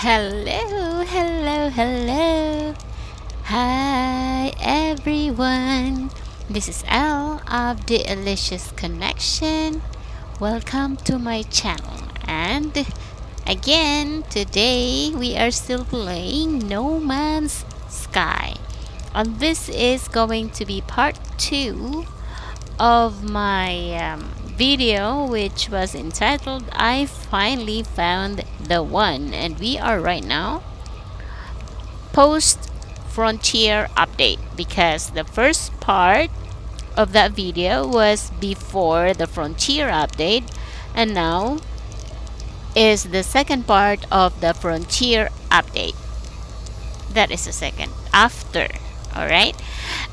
Hello, hello, hello. Hi, everyone. This is Elle of the Delicious Connection. Welcome to my channel. And again, today we are still playing No Man's Sky. And this is going to be part 2 of my video, which was entitled I Finally Found the One. And we are right now post frontier update because the first part of that video was before the frontier update, and now is the second part of the frontier update. That is the second after. All right,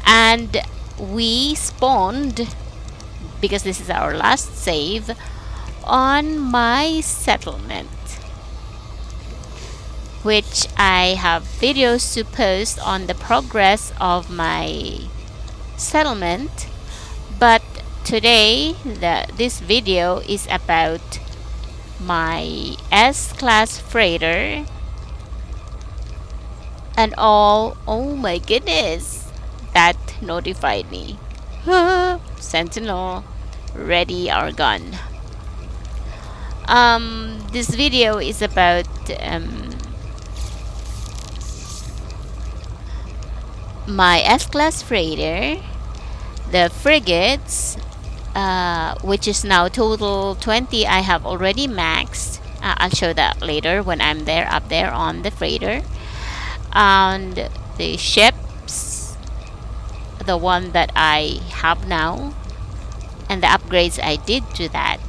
and we spawned, because this is our last save, on my settlement, which I have videos to post on the progress of my settlement. But today this video is about my S-class freighter and all. Oh my goodness, that notified me. Sentinel, ready our gun. This video is about my S-class freighter, the frigates, which is now total 20. I have already maxed. I'll show that later when I'm there, up there on the freighter. And the ships, the one that I have now, and the upgrades I did to that.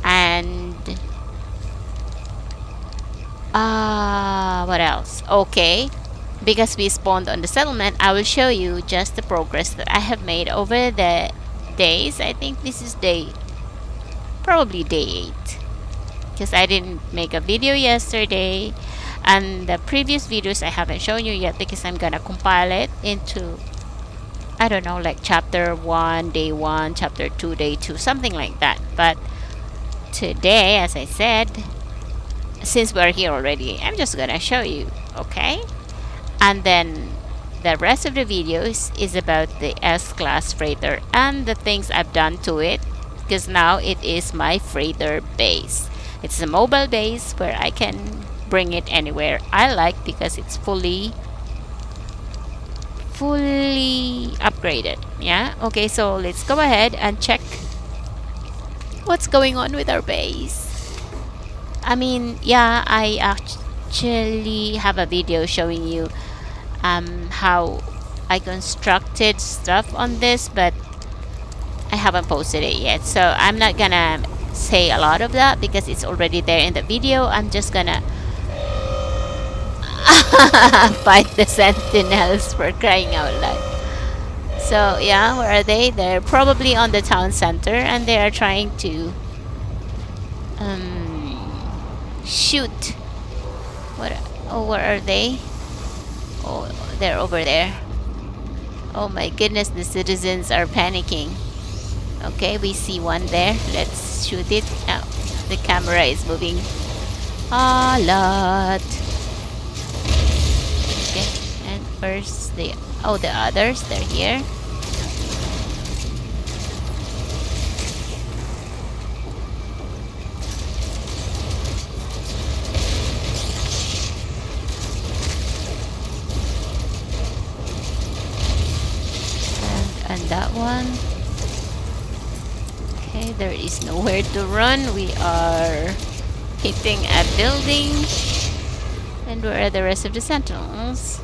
And what else? Okay, because we spawned on the settlement, I will show you just the progress that I have made over the days. I think this is probably day 8, because I didn't make a video yesterday, and the previous videos I haven't shown you yet because I'm gonna compile it into, I don't know, like chapter 1 day 1, chapter 2 day 2, something like that. But today, as I said, since we're here already, I'm just gonna show you, okay? And then the rest of the videos is about the S-class freighter and the things I've done to it, because now it is my freighter base. It's a mobile base where I can bring it anywhere I like because it's fully upgraded. Yeah, okay, so let's go ahead and check what's going on with our base. I mean, yeah, I actually have a video showing you how I constructed stuff on this, but I haven't posted it yet, so I'm not gonna say a lot of that because it's already there in the video. I'm just gonna fight the sentinels, for crying out loud. So yeah, where are they? They're probably on the town center, and they are trying to shoot. What? Oh, where are they? Oh, they're over there. Oh my goodness, the citizens are panicking. Okay, we see one there. Let's shoot it. Now, the camera is moving a lot. Okay, and first the others, they're here. And that one. Okay, there is nowhere to run. We are hitting a building. And where are the rest of the sentinels?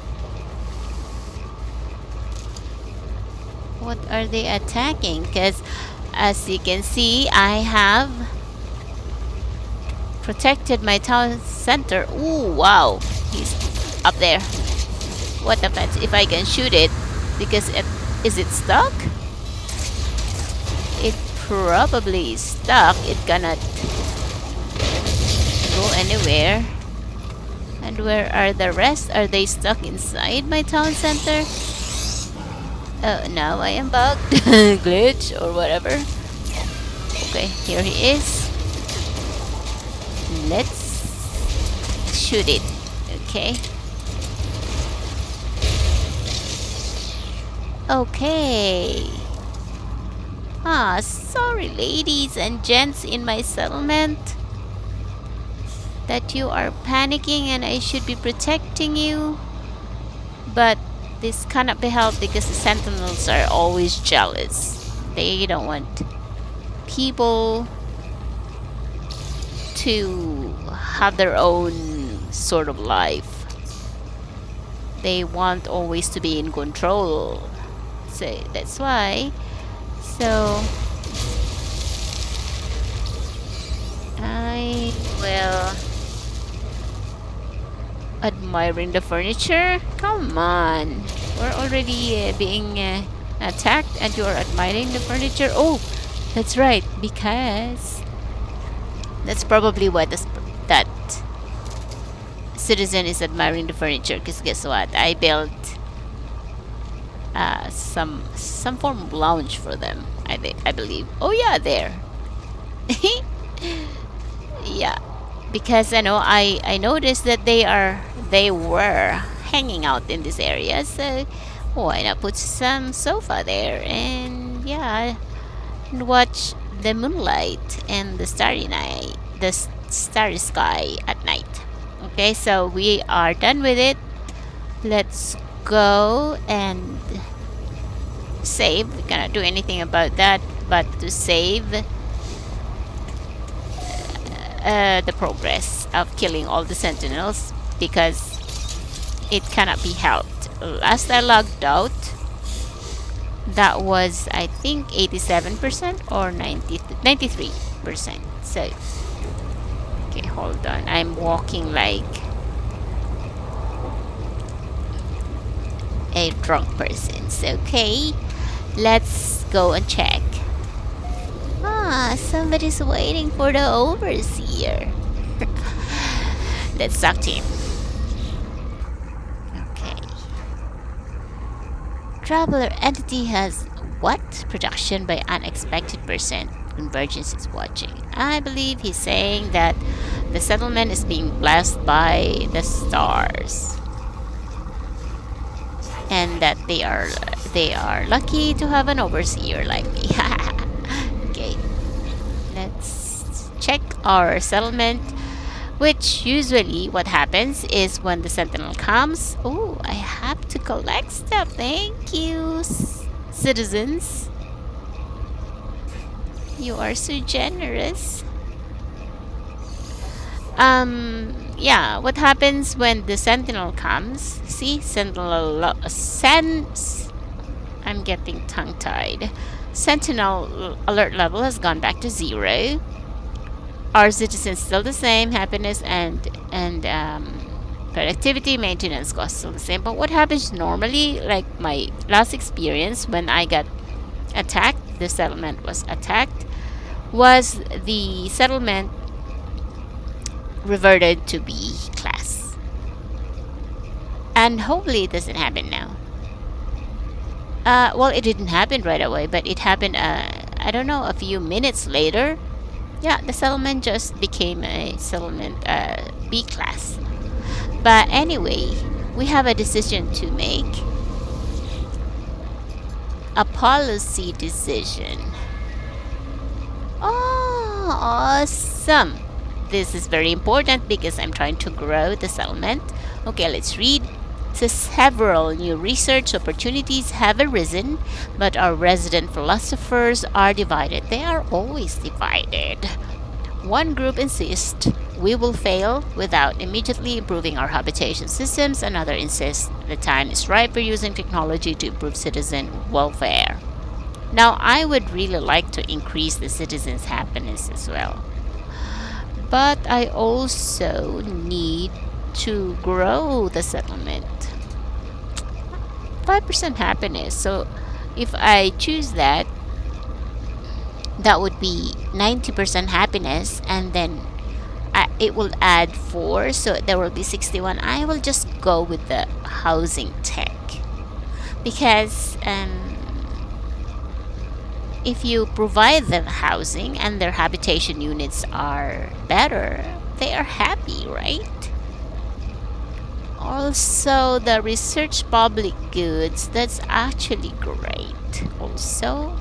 What are they attacking? Because as you can see, I have protected my town center. Ooh, wow, he's up there. What the fuck? If I can shoot it, because is it stuck? It probably is stuck. It cannot go anywhere. And where are the rest? Are they stuck inside my town center? Oh, now I am bugged. Glitch or whatever. Okay, here he is. Let's shoot it. Okay. Okay. Sorry, ladies and gents in my settlement, that you are panicking and I should be protecting you. But this cannot be helped because the sentinels are always jealous. They don't want people to have their own sort of life. They want always to be in control. So that's why. So I will admiring the furniture. Come on, we're already being attacked, and you are admiring the furniture. Oh, that's right, because that's probably why that citizen is admiring the furniture. Because guess what? I built some form of lounge for them. I believe. Oh yeah, there. Yeah, because I noticed that they were hanging out in this area, so why not put some sofa there and yeah, and watch the moonlight and the starry sky at night. Okay, so we are done with it. Let's go and save. We cannot do anything about that but to save the progress of killing all the sentinels, because it cannot be helped. Last I logged out, that was I think 87% or 93%. So okay, hold on, I'm walking like a drunk person. So okay, let's go and check. Somebody's waiting for the overseer. Let's talk to him. Okay. Traveler entity has what? Production by unexpected percent. Convergence is watching. I believe he's saying that the settlement is being blessed by the stars, and that they are lucky to have an overseer like me. Okay. Let's check our settlement, which usually what happens is when the sentinel comes. Oh, I have to collect stuff. Thank you, citizens. You are so generous. Yeah, what happens when the sentinel comes? See, I'm getting tongue-tied. Sentinel alert level has gone back to 0. Our citizens still the same. Happiness and productivity, maintenance costs still the same. But what happens normally, like my last experience when I got attacked, the settlement was attacked, was the settlement reverted to B class. And hopefully it doesn't happen now. Well, it didn't happen right away, but it happened, I don't know, a few minutes later. Yeah, the settlement just became a settlement B class. But anyway, we have a decision to make. A policy decision. Oh, awesome. This is very important because I'm trying to grow the settlement. Okay, let's read. So several new research opportunities have arisen, but our resident philosophers are divided. They are always divided. One group insists we will fail without immediately improving our habitation systems. Another insists the time is right for using technology to improve citizen welfare. Now, I would really like to increase the citizens' happiness as well. But I also need to grow the settlement. 5% happiness. So if I choose that, that would be 90% happiness, and then it will add 4, so there will be 61. I will just go with the housing tech, because if you provide them housing and their habitation units are better, they are happy, right? Also, the research public goods, that's actually great also.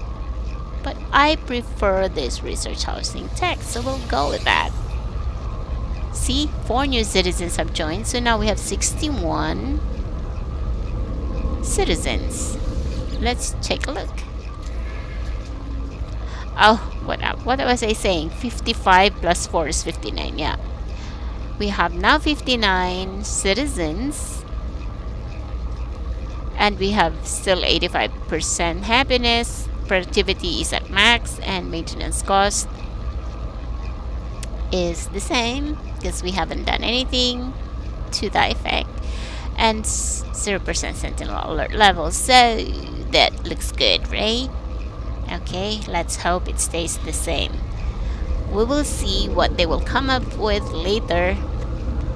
But I prefer this research housing tech, so we'll go with that. See, 4 new citizens have joined, so now we have 61 citizens. Let's take a look. Oh, what was I saying? 55 plus 4 is 59, yeah. We have now 59 citizens, and we have still 85% happiness. Productivity is at max, and maintenance cost is the same because we haven't done anything to that effect, and 0% sentinel alert level, so that looks good, right? Okay, let's hope it stays the same. We will see what they will come up with later.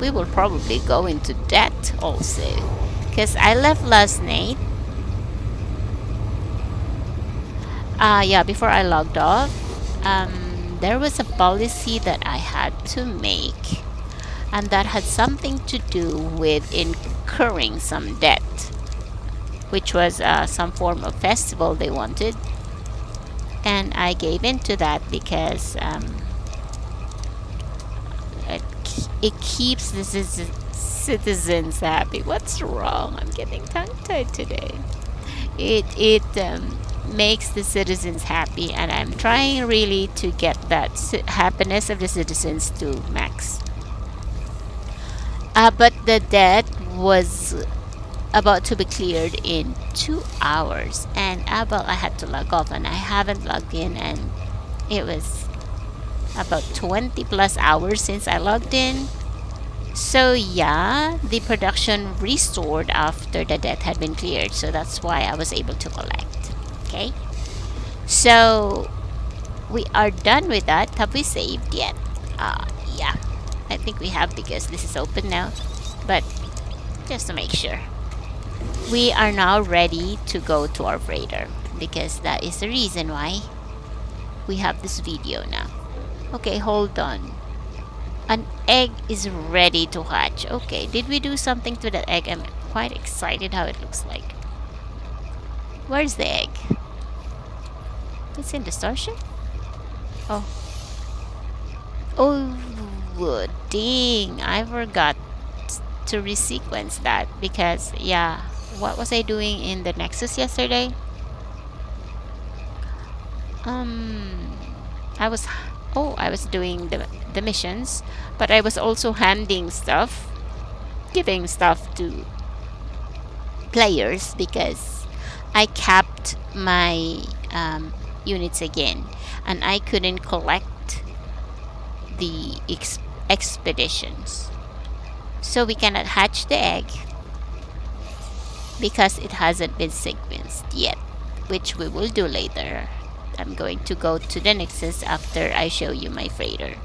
We will probably go into debt also, because I left last night. Yeah, before I logged off, there was a policy that I had to make, and that had something to do with incurring some debt, which was some form of festival they wanted, and I gave in to that because it keeps the citizens happy. What's wrong? I'm getting tongue-tied today. It makes the citizens happy, and I'm trying really to get that happiness of the citizens to max. But the debt was about to be cleared in 2 hours, and well, I had to log off, and I haven't logged in, and it was about 20 plus hours since I logged in. So yeah, the production restored after the debt had been cleared, so that's why I was able to collect. Okay, so we are done with that. Have we saved yet? Yeah, I think we have, because this is open now, but just to make sure. We are now ready to go to our freighter, because that is the reason why we have this video now. Okay, hold on. An egg is ready to hatch. Okay, did we do something to that egg? I'm quite excited how it looks like. Where's the egg? It's in the starship? Oh. Oh, dang. I forgot to resequence that, because, yeah, what was I doing in the Nexus yesterday? I was doing the missions, but I was also handing stuff, giving stuff to players, because I capped my units again, and I couldn't collect the expeditions. So we cannot hatch the egg because it hasn't been sequenced yet, which we will do later. I'm going to go to the Nexus after I show you my freighter.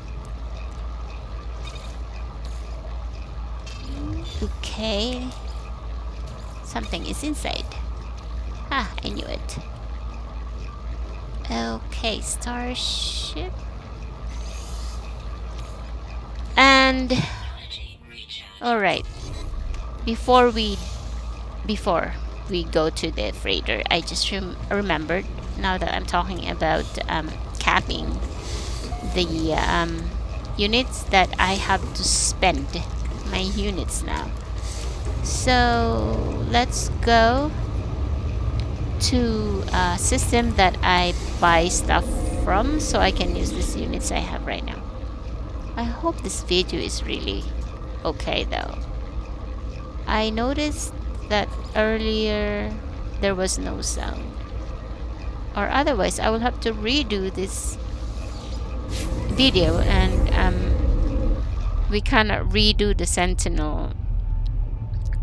Okay. Something is inside. Ah, I knew it. Okay, starship. And alright. Before we go to the freighter, I just remembered, now that I'm talking about capping the units, that I have to spend my units now. So let's go to a system that I buy stuff from, so I can use these units I have right now. I hope this video is really okay though. I noticed that earlier there was no sound, or otherwise I will have to redo this video, and we cannot redo the Sentinel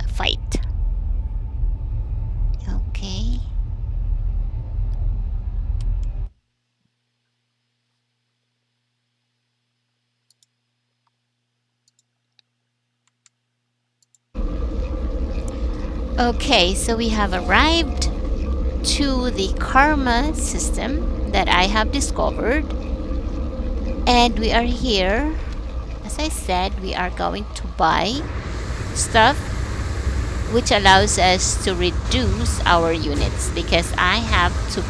fight. Okay. Okay, so we have arrived to the karma system that I have discovered, and we are here. As I said, we are going to buy stuff which allows us to reduce our units because I have to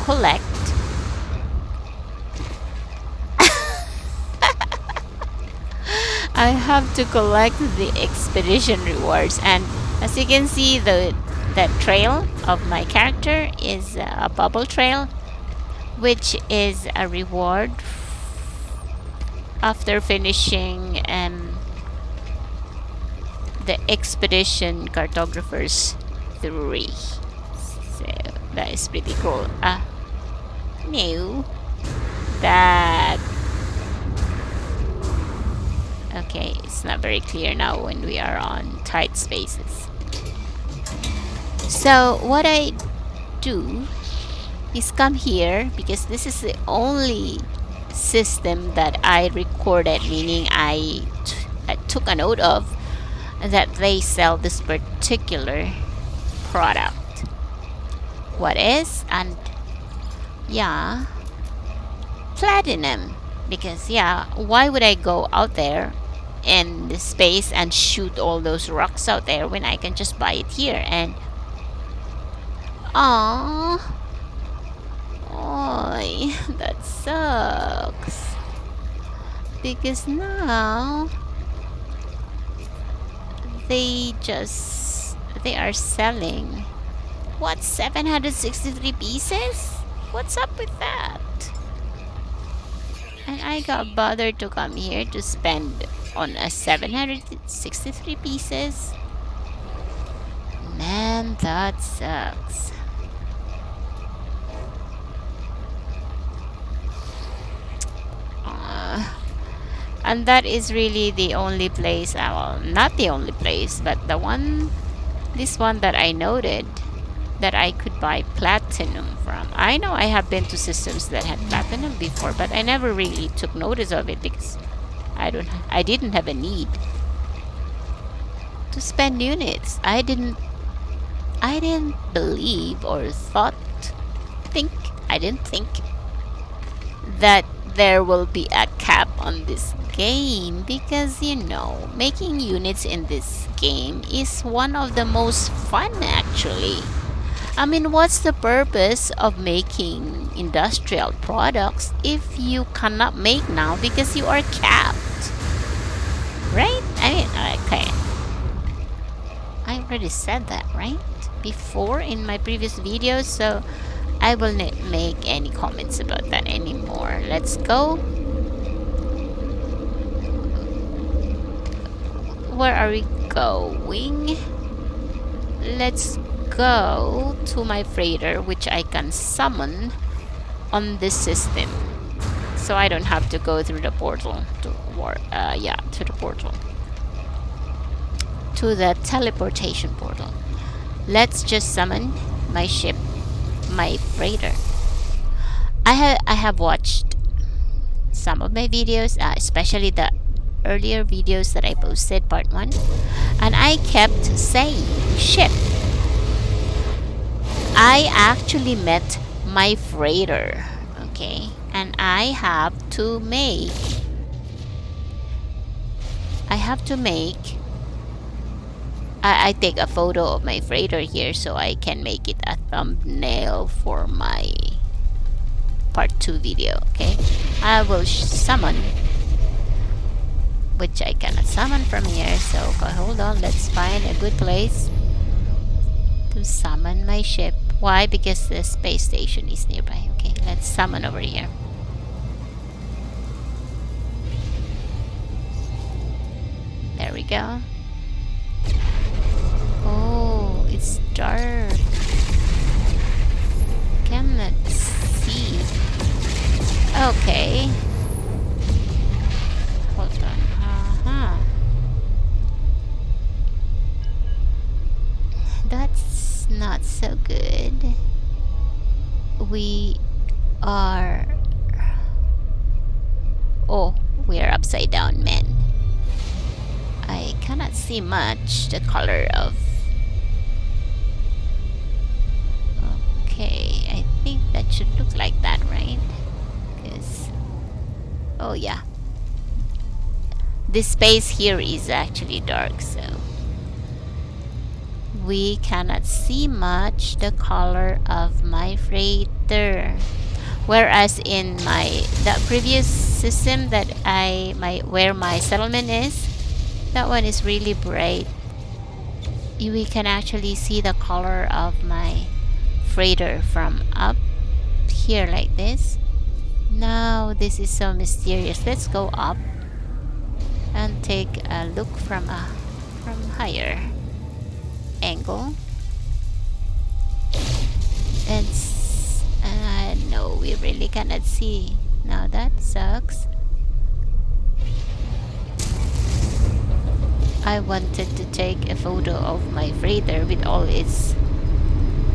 collect the expedition rewards. And as you can see, that trail of my character is a bubble trail, which is a reward after finishing the expedition cartographers 3. So that is pretty cool. No, that okay, it's not very clear now when we are on tight spaces. So what I do is come here because this is the only system that I recorded, meaning I took a note of that they sell this particular product. What is? And yeah, platinum. Because yeah, why would I go out there in the space and shoot all those rocks out there when I can just buy it here? And aww, oy, that sucks. Because now they are selling what, 763 pieces? What's up with that? And I got bothered to come here to spend on a 763 pieces. Man, that sucks. And that is really the only place, well, not the only place, but this one that I noted that I could buy platinum from. I know I have been to systems that had platinum before, but I never really took notice of it because I didn't have a need to spend units. I didn't believe or I didn't think that there will be a cap on this game, because you know, making units in this game is one of the most fun actually. I mean, what's the purpose of making industrial products if you cannot make now because you are capped? Right? I mean, okay. I already said that, right? Before in my previous videos, so I will not make any comments about that anymore. Let's go. Where are we going? Let's go to my freighter, which I can summon on this system, so I don't have to go through the portal to the portal, to the teleportation portal. Let's just summon my ship, my freighter. I have watched some of my videos, especially the earlier videos that I posted, part 1, and I kept saying ship. I actually met my freighter, okay, and I have to make I take a photo of my freighter here so I can make it a thumbnail for my part 2 video, okay. I will summon, which I cannot summon from here, so hold on, let's find a good place to summon my ship. Why? Because the space station is nearby. Okay, let's summon over here. There we go. Oh, it's dark. Cannot see. Okay. Hold on. That's not so good. We are upside down, man. I cannot see much the color of. Okay, I think that should look like that, right? Because oh yeah, this space here is actually dark, so we cannot see much the color of my freighter. Whereas in the previous system that where my settlement is, that one is really bright. We can actually see the color of my freighter from up here like this. Now this is so mysterious. Let's go up and take a look from higher angle. And no, we really cannot see. Now that sucks. I wanted to take a photo of my freighter with all its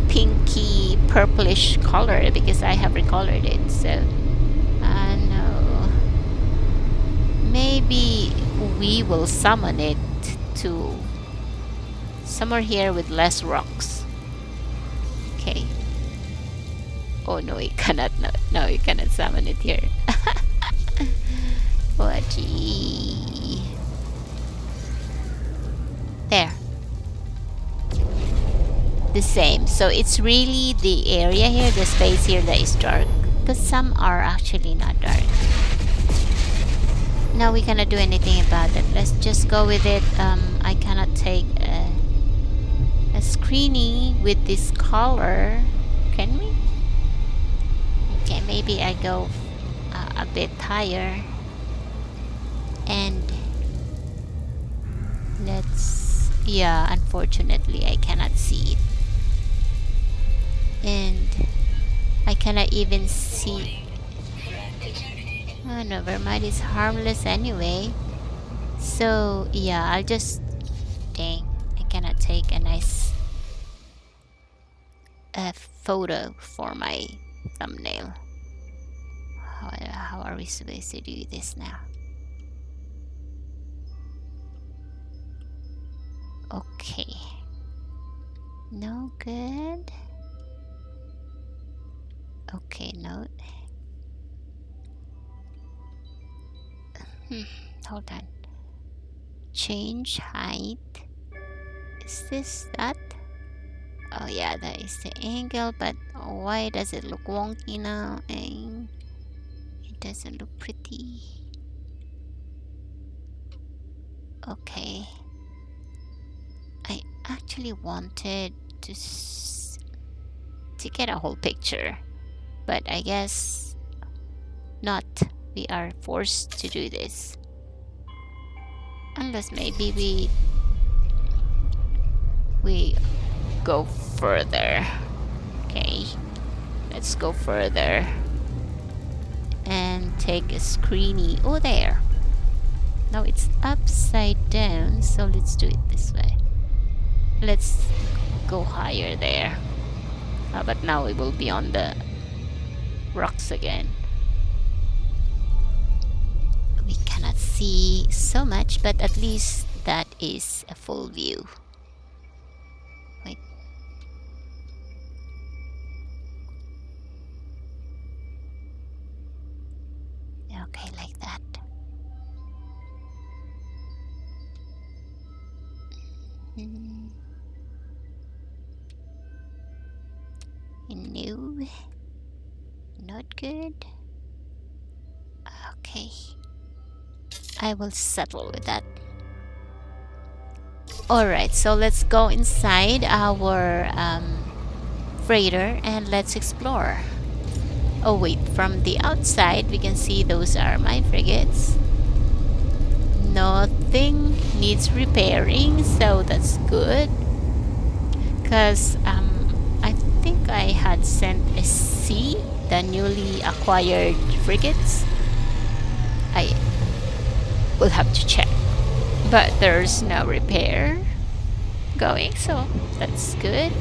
pinky purplish color because I have recolored it. So no, maybe we will summon it to somewhere here with less rocks. Okay. Oh no, you cannot. No, you cannot summon it here. Oh gee. There. The same. So it's really the area here, the space here that is dark. But some are actually not dark. Now we cannot do anything about it. Let's just go with it. I cannot take a screeny with this color. Can we? Okay, maybe I go a bit higher. And let's... yeah, unfortunately I cannot see it. And I cannot even see... oh, never mind, it's harmless anyway. So yeah, I'll just... dang, I cannot take a nice photo for my thumbnail. How are we supposed to do this now? Okay. No good. Okay, no. Hold on. Change height. Is this that? Oh yeah, that is the angle, but why does it look wonky now? It doesn't look pretty. Okay. I actually wanted to get a whole picture, but I guess not. We are forced to do this. Unless maybe we go further. Okay, let's go further and take a screeny. Oh, there. Now it's upside down, so let's do it this way. Let's go higher there. But now we will be on the rocks again. We cannot see so much, but at least that is a full view. Wait. Okay, like that. No, not good. Okay, I will settle with that. Alright, so let's go inside our freighter and let's explore. Oh wait, from the outside we can see those are my frigates. Nothing needs repairing, so that's good. Because I think I had sent a C, the newly acquired frigates. I will have to check, but there's no repair going, so that's good.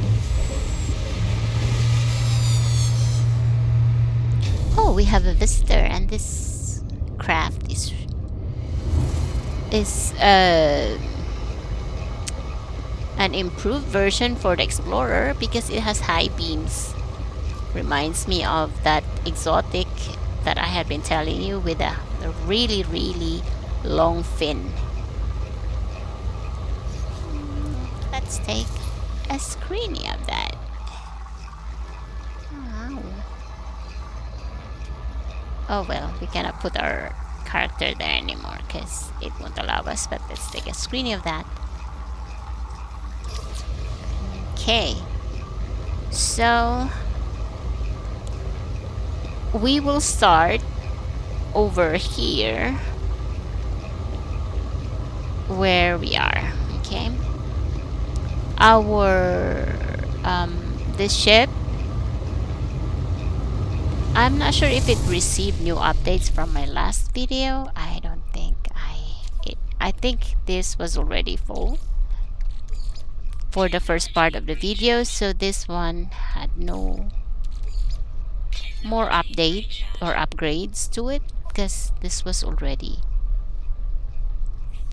Oh, we have a visitor, and this craft is an improved version for the Explorer because it has high beams. Reminds me of that exotic that I have been telling you with a really, really long fin. Let's take a screening of that. Wow. Oh well, we cannot put our character there anymore because it won't allow us, but let's take a screening of that. Okay, so we will start over here where we are. Okay, our this ship, I'm not sure if it received new updates from my last video. I don't think I think this was already full for the first part of the video, so this one had no more update or upgrades to it because this was already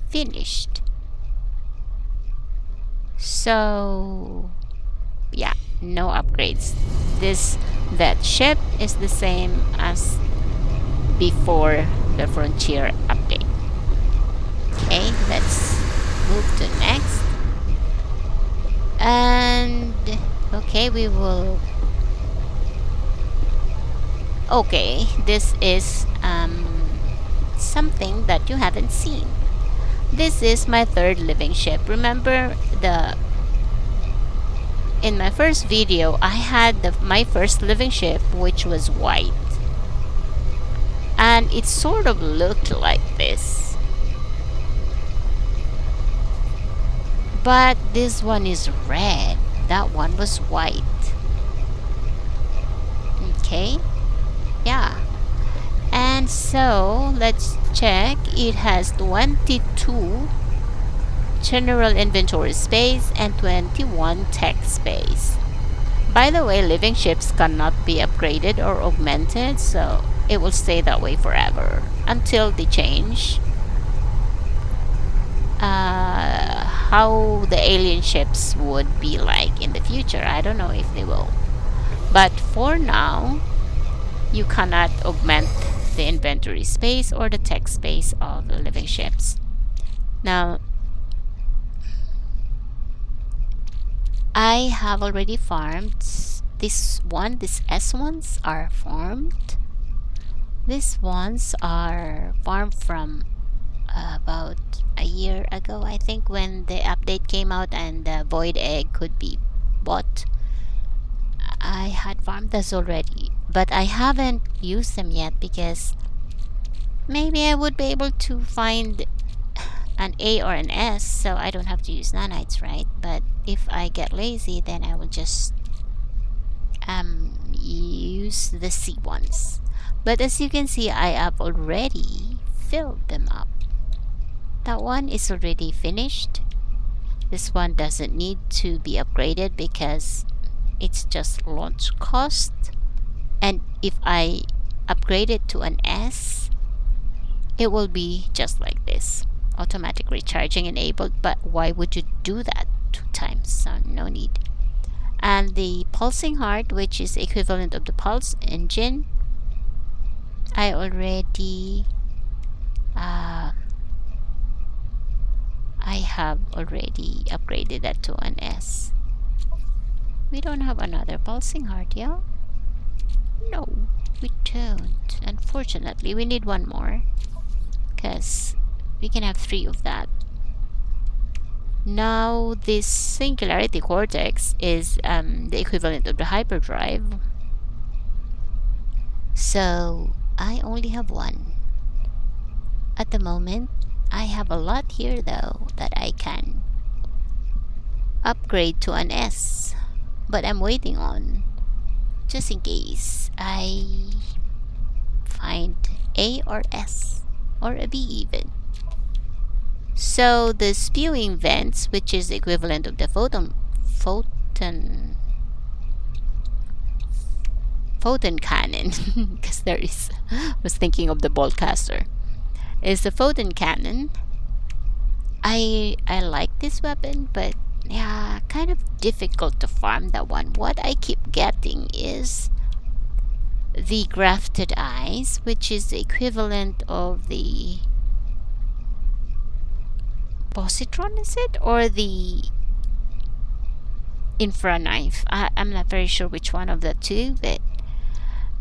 finished. So yeah, no upgrades. That ship is the same as before the Frontier update. Okay, let's move to next. And okay, we will. Okay, this is something that you haven't seen. This is my third living ship. Remember in my first video, I had my first living ship, which was white. And it sort of looked like this. But this one is red. That one was white. Okay. Yeah. And so, let's check. It has 22 general inventory space and 21 tech space. By the way, living ships cannot be upgraded or augmented, so it will stay that way forever until they change how the alien ships would be like in the future. I don't know if they will, but for now you cannot augment the inventory space or the tech space of the living ships. Now I have already farmed this one. These S1s are farmed. These ones are farmed from about a year ago, I think, when the update came out and the void egg could be bought. I had farmed this already, but I haven't used them yet because maybe I would be able to find an A or an S, so I don't have to use nanites, right? But if I get lazy, then I will just use the C ones. But as you can see, I have already filled them up. That one is already finished. This one doesn't need to be upgraded because it's just launch cost. And if I upgrade it to an S, it will be just like this. Automatic recharging enabled, but why would you do that 2 times? So no need. And the pulsing heart, which is equivalent of the pulse engine, I already I have already upgraded that to an S. We don't have another pulsing heart, yeah? No, we don't. Unfortunately, we need one more because we can have 3 of that. Now this singularity cortex is the equivalent of the hyperdrive. So I only have 1. At the moment, I have a lot here though that I can upgrade to an S. But I'm waiting on, just in case I find A or S or a B even. So the spewing vents, which is the equivalent of the photon cannon, because there is, I was thinking of the boltcaster, is the photon cannon. I like this weapon, but yeah, kind of difficult to farm that one. What I keep getting is the grafted eyes, which is the equivalent of the positron, is it? Or the infra knife. I'm not very sure which one of the two, but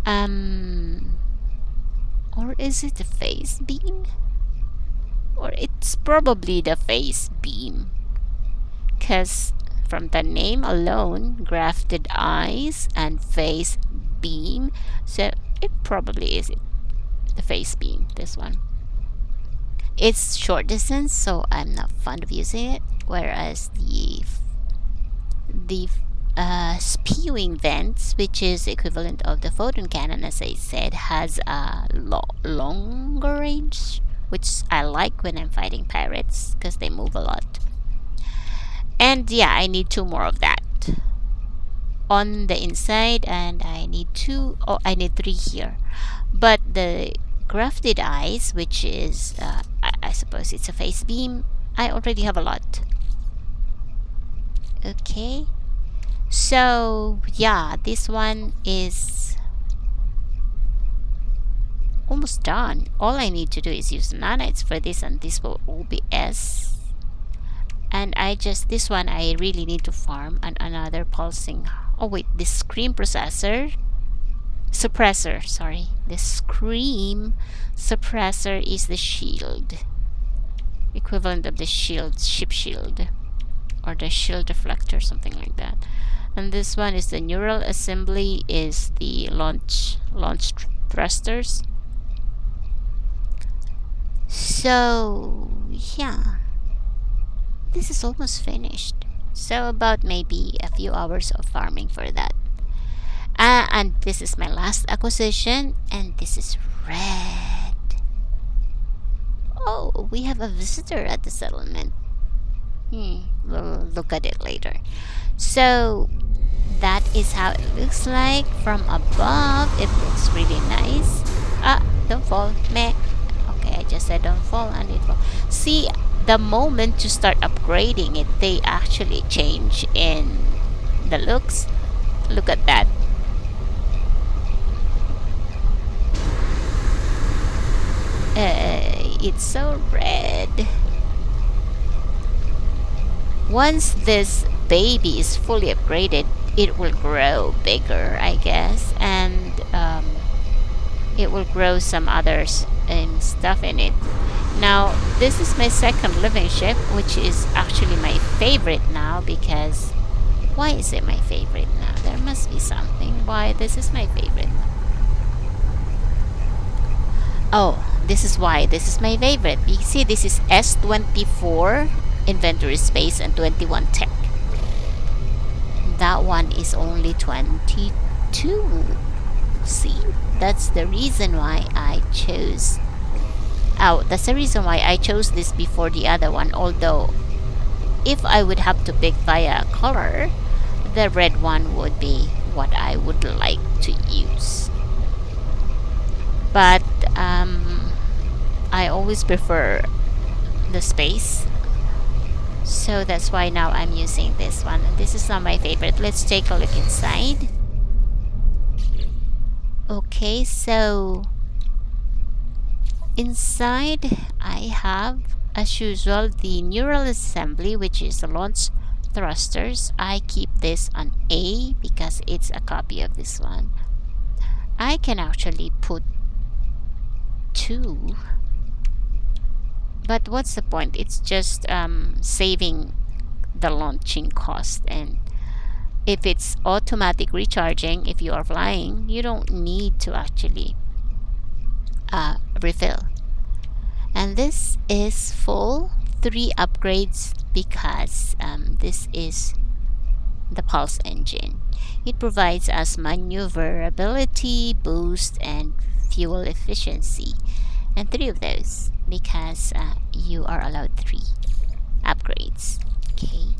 um, or is it the face beam? Or it's probably the face beam, because from the name alone, grafted eyes and face beam, so it probably is the face beam, this one. It's short distance, so I'm not fond of using it, whereas the spewing vents, which is equivalent of the photon cannon, as I said, has a longer range, which I like when I'm fighting pirates because they move a lot. And yeah, I need two more of that on the inside, and I need two. Oh, I need three here. But the grafted eyes, which is I suppose it's a face beam, I already have a lot. Okay, so yeah, this one is almost done. All I need to do is use nanites for this, and this will all be S. And this one I really need to farm, and another pulsing. Oh wait, this scream suppressor, sorry. The scream suppressor is the shield, equivalent of the ship shield, or the shield deflector, something like that. And this one is the neural assembly, is the launch thrusters. So yeah, this is almost finished. So about maybe a few hours of farming for that. And this is my last acquisition, and this is red. Oh, we have a visitor at the settlement. We'll look at it later. So that is how it looks like from above. It looks really nice. Don't fall, meh. Okay, I just said don't fall, and it fall. See, the moment you start upgrading it, they actually change in the looks. Look at that. It's so red. Once this baby is fully upgraded, it will grow bigger, I guess, and it will grow some others and stuff in it. Now, this is my second living ship, which is actually my favorite now, because why is it my favorite now? There must be something why this is my favorite. Oh, this is why this is my favorite. You see, this is S24 inventory space and 21 tech. That one is only 22. See, that's the reason why I chose. Oh, that's the reason why I chose this before the other one. Although, if I would have to pick via color, the red one would be what I would like to use. But I always prefer the space, so that's why now I'm using this one. This is not my favorite. Let's take a look inside. Okay, so inside I have, as usual, the neural assembly, which is the launch thrusters. I keep this on A because it's a copy of this one. I can actually put two, but what's the point? It's just saving the launching cost, and if it's automatic recharging, if you are flying, you don't need to actually refill. And this is full 3 upgrades because this is the pulse engine. It provides us maneuverability, boost, and fuel efficiency, and 3 of those because you are allowed 3 upgrades. Okay,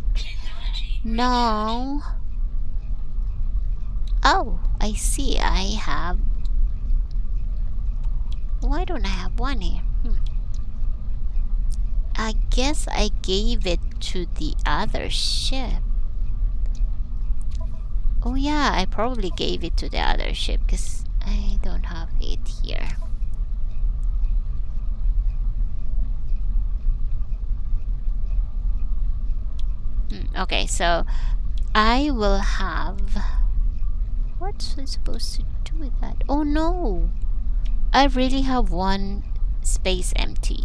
now, oh, I see, I have, why don't I have one here? I guess I gave it to the other ship. Oh yeah, I probably gave it to the other ship because I don't have it here. Okay, so I will have... What's I supposed to do with that? Oh no! I really have one space empty.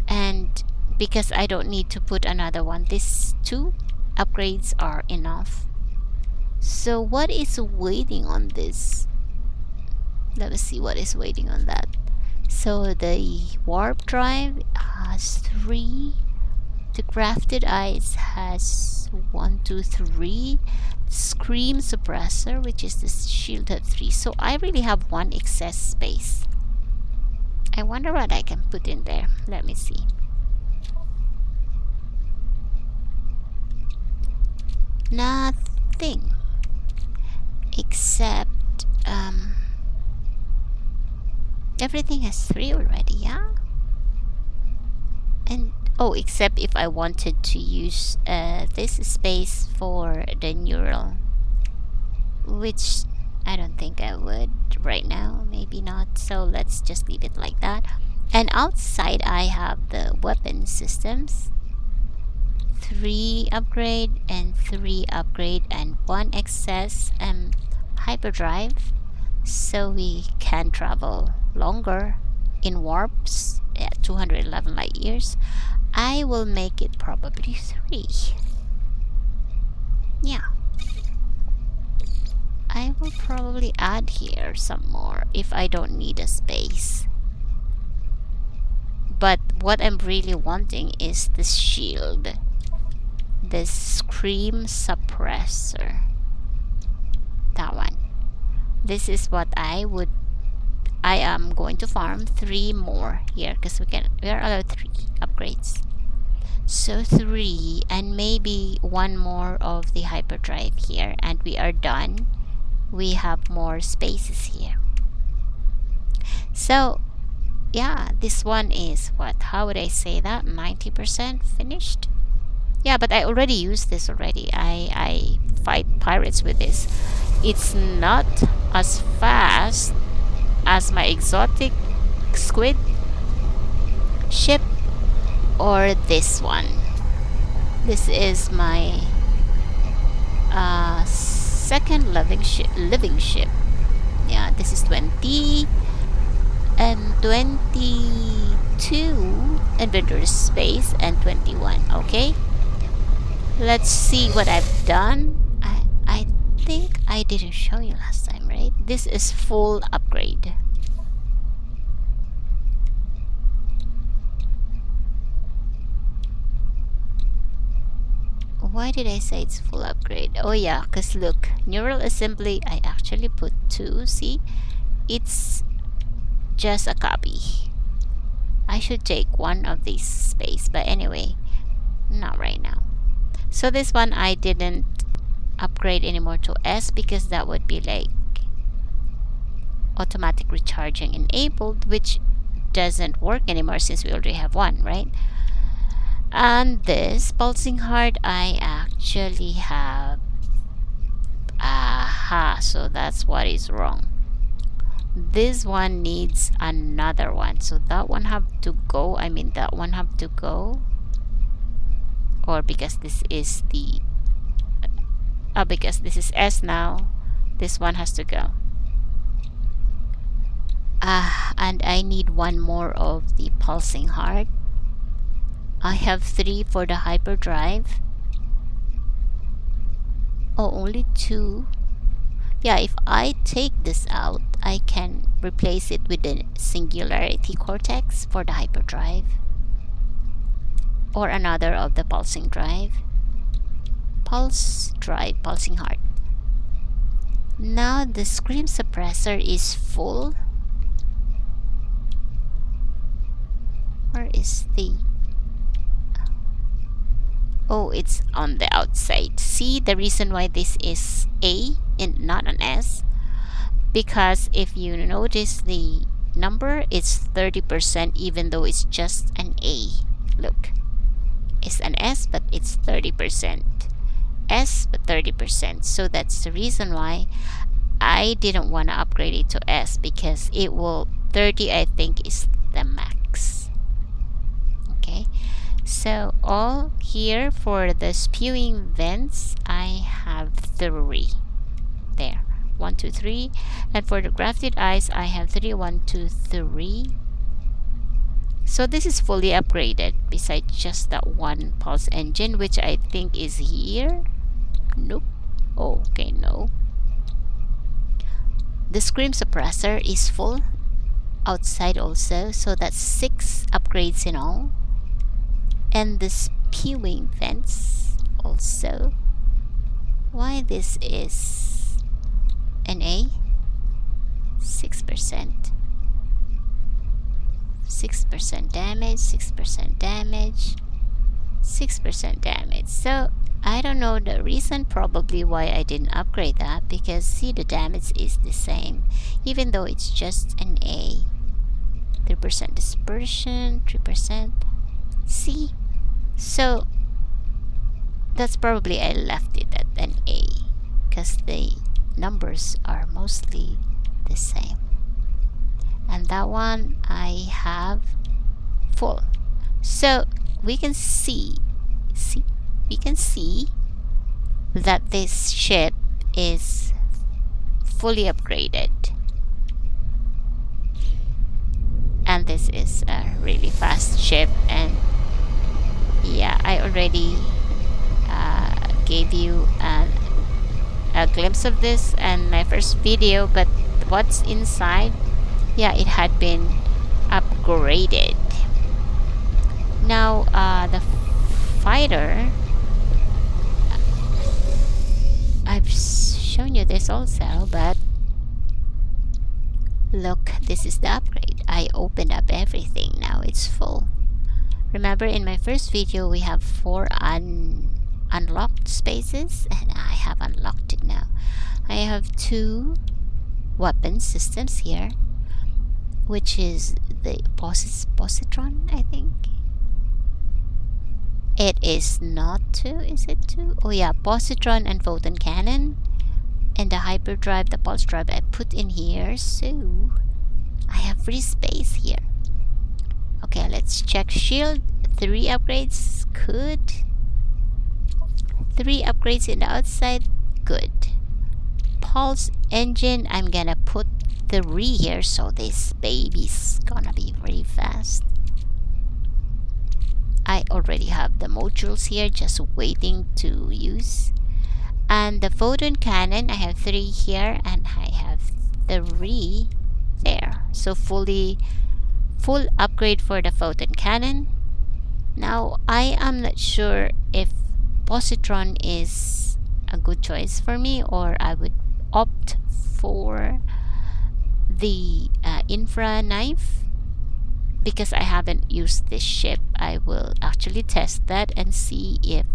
And because I don't need to put another one, these 2 upgrades are enough. So what is waiting on this? Let us see what is waiting on that. So the warp drive has 3. The crafted ice has 1, 2, 3. Scream suppressor, which is the shield, have 3. So I really have 1 excess space. I wonder what I can put in there. Let me see. Nothing. Except everything has 3 already, yeah? And oh, except if I wanted to use this space for the neural, which I don't think I would right now, maybe not, so let's just leave it like that. And outside I have the weapon systems, 3 upgrade and 3 upgrade and 1 excess hyperdrive, so we can travel longer in warps at 211 light years. I will make it probably 3. Yeah, I will probably add here some more if I don't need a space. But what I'm really wanting is this shield, this scream suppressor, that one. This is what I am going to farm 3 more here, because we are allowed 3 upgrades. So 3 and maybe 1 more of the hyperdrive here, and we are done. We have more spaces here. So yeah, this one is what? How would I say that? 90% finished? Yeah, but I already used this already. I fight pirates with this. It's not as fast as my exotic squid ship or this one. This is my second living ship. Yeah, this is 20 and 22 inventory space and 21. Okay, let's see what I've done. I think I didn't show you last time, right? This is full upgrade. Why did I say it's full upgrade? Oh yeah, because look, neural assembly, I actually put 2. See, it's just a copy. I should take 1 of these space, but anyway, not right now. So this one I didn't upgrade anymore to S, because that would be like automatic recharging enabled, which doesn't work anymore since we already have 1, right? And this pulsing heart I actually have. Aha, so that's what is wrong. This one needs another one, so that one have to go. I mean, that one have to go. Or because this is the because this is S now, this one has to go. And I need 1 more of the pulsing heart. I have 3 for the hyperdrive. Oh, only 2. Yeah, if I take this out, I can replace it with the singularity cortex for the hyperdrive, or another of the pulsing drive. Pulse drive, pulsing heart. Now the scream suppressor is full. Where is the... Oh, it's on the outside. See the reason why this is A and not an S? Because if you notice the number, it's 30% even though it's just an A. Look, it's an S but it's 30%. S but 30%. So that's the reason why I didn't want to upgrade it to S, because it will 30, I think, is the max. Okay, So all here for the spewing vents, I have 3 there. 1, 2, 3. And for the grafted eyes, I have 3. 1, 2, 3. So this is fully upgraded besides just that one pulse engine, which I think is here. Nope. Oh, okay, no. The scream suppressor is full outside also, so that's 6 upgrades in all. And the spewing vents also. Why this is an A? 6%. 6% damage, 6% damage, 6% damage. So I don't know the reason probably why I didn't upgrade that, because see, the damage is the same even though it's just an A. 3% dispersion, 3%. See? So that's probably I left it at an A because the numbers are mostly the same. And that one I have full. So we can see that this ship is fully upgraded. And this is a really fast ship, and yeah, I already gave you a glimpse of this in my first video, but what's inside, yeah, it had been upgraded. Now the fighter, I've shown you this also, but look, this is the upgrade. I opened up everything, now it's full. Remember in my first video we have 4 unlocked spaces, and I have unlocked it now. I have 2 weapon systems here, which is the positron, I think. It is not 2, is it 2? Oh yeah, positron and photon cannon. And the hyperdrive, the pulse drive I put in here, so I have free space here. Okay, let's check shield. 3 upgrades, good. 3 upgrades in the outside, good. Pulse engine, I'm gonna put 3 here, so this baby's gonna be very fast. I already have the modules here, just waiting to use. And the photon cannon, I have 3 here, and I have 3 there. So full upgrade for the photon cannon. Now I am not sure if positron is a good choice for me, or I would opt for the infra knife, because I haven't used this ship. I will actually test that and see if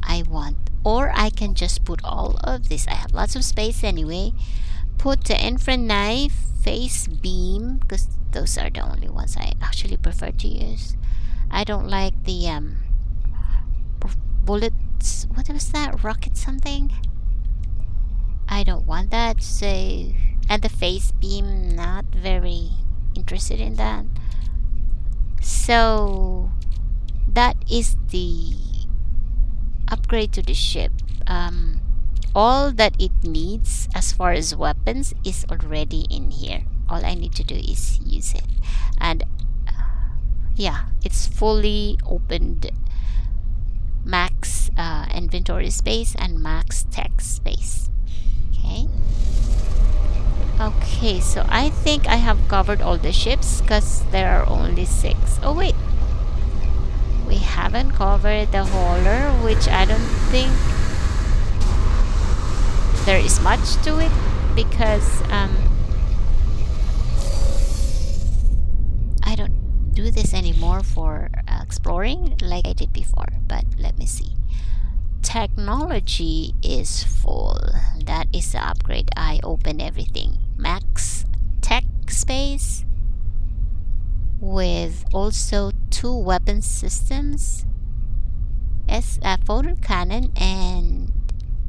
I want, or I can just put all of this. I have lots of space anyway. Put the infra knife, face beam, because those are the only ones I actually prefer to use. I don't like the bullets. What was that? Rocket something? I don't want that. So, and the face beam, not very interested in that. So that is the upgrade to the ship. All that it needs as far as weapons is already in here. All I need to do is use it. And yeah, it's fully opened. Max inventory space and max tech space. Okay, so I think I have covered all the ships because there are only 6. Oh wait, we haven't covered the hauler, which I don't think there is much to it, because I don't do this anymore for exploring like I did before. But let me see. Technology is full. That is the upgrade. I open everything. Max tech space with also 2 weapon systems, photon cannon and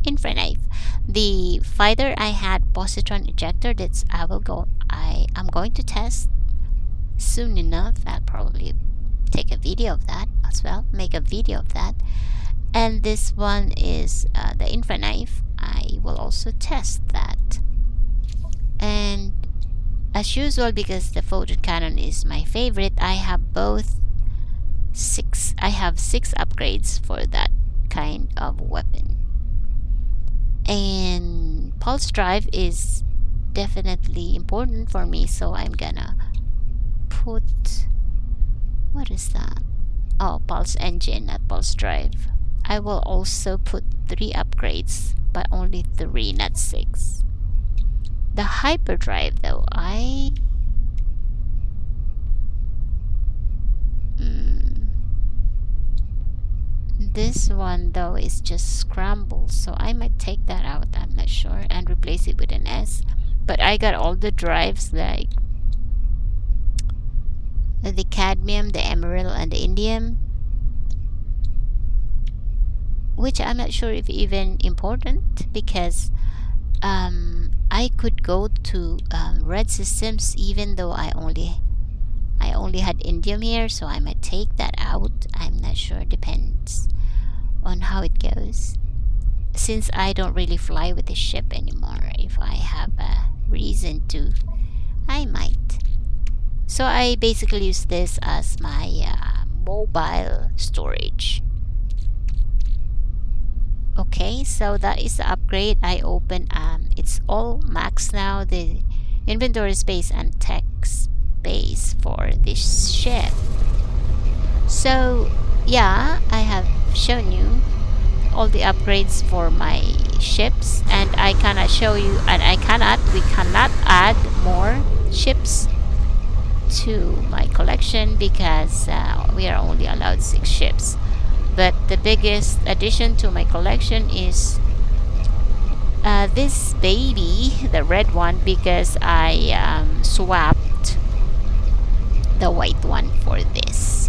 infra knife. The fighter I had positron ejector. That's I am going to test soon enough. I'll probably take a video of that as well, make a video of that. And this one is the infra knife. I will also test that. And as usual, because the photon cannon is my favorite, I have six upgrades for that kind of weapon. And pulse drive is definitely important for me, so I'm gonna put, what is that? Oh, pulse engine, not pulse drive. I will also put 3 upgrades, but only 3, not 6. The hyperdrive though, this one though is just scrambled, so I might take that out, I'm not sure, and replace it with an S. But I got all the drives, like the cadmium, the emerald, and the indium, which I'm not sure if even important, because I could go to red systems even though I only had indium here, so I might take that out. I'm not sure, depends on how it goes, since I don't really fly with the ship anymore. If I have a reason to, I might. So I basically use this as my mobile storage. Okay, so that is the upgrade. I open it's all max now, the inventory space and tech space for this ship. So yeah, I have shown you all the upgrades for my ships, and I cannot show you, and we cannot add more ships to my collection because we are only allowed 6 ships. But the biggest addition to my collection is this baby, the red one, because I swapped the white one for this,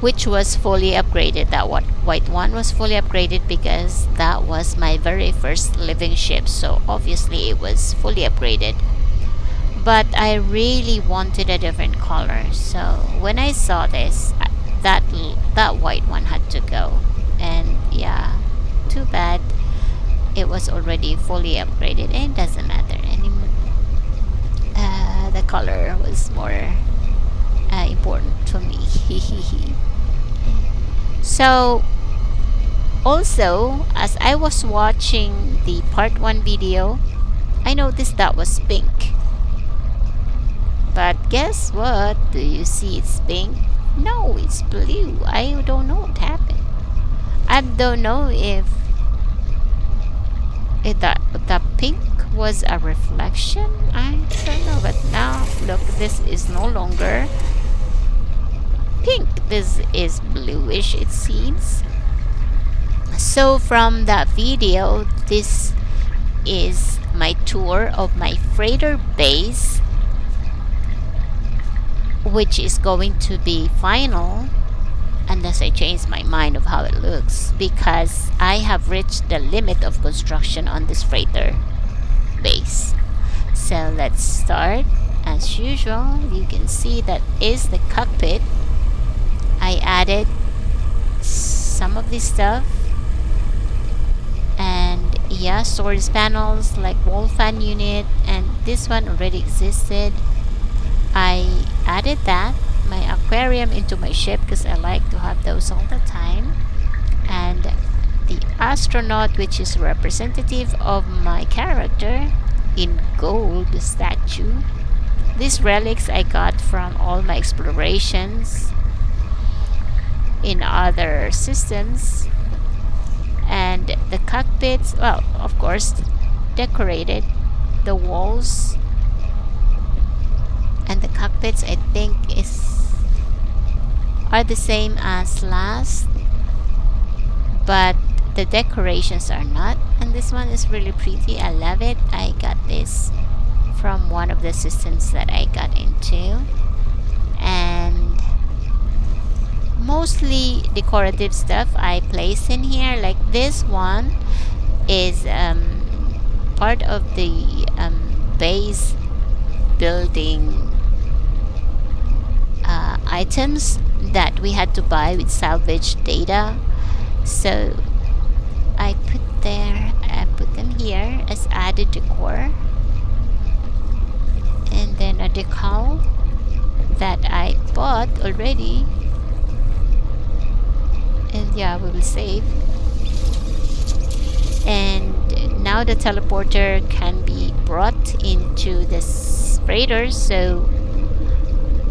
which was fully upgraded. That white one was fully upgraded because that was my very first living ship, so obviously it was fully upgraded. But I really wanted a different color, so when I saw this, that white one had to go. And yeah, too bad it was already fully upgraded, and it doesn't matter anymore. The color was more important to me. So also, as I was watching the part 1 video, I noticed that was pink. But guess what? Do you see it's pink? No, it's blue. I don't know what happened. I don't know if the pink was a reflection. I don't know. But now, look, this is no longer pink. This is bluish, it seems. So from that video, this is my tour of my freighter base, which is going to be final unless I change my mind of how it looks, because I have reached the limit of construction on this freighter base. So let's start. As usual, you can see that is the cockpit. I added some of this stuff, and yeah, storage panels like wall fan unit, and this one already existed. I added that, my aquarium, into my ship because I like to have those all the time, and the astronaut, which is representative of my character in gold statue. These relics I got from all my explorations in other systems. And the cockpits, well, of course, decorated. The walls and the cockpits, I think, are the same as last, but the decorations are not. And this one is really pretty. I love it. I got this from one of the systems that I got into, and mostly decorative stuff I place in here. Like this one is part of the base building items that we had to buy with salvage data. So I put them here as added decor, and then a decal that I bought already, and yeah, we will save. And now the teleporter can be brought into this freighter, so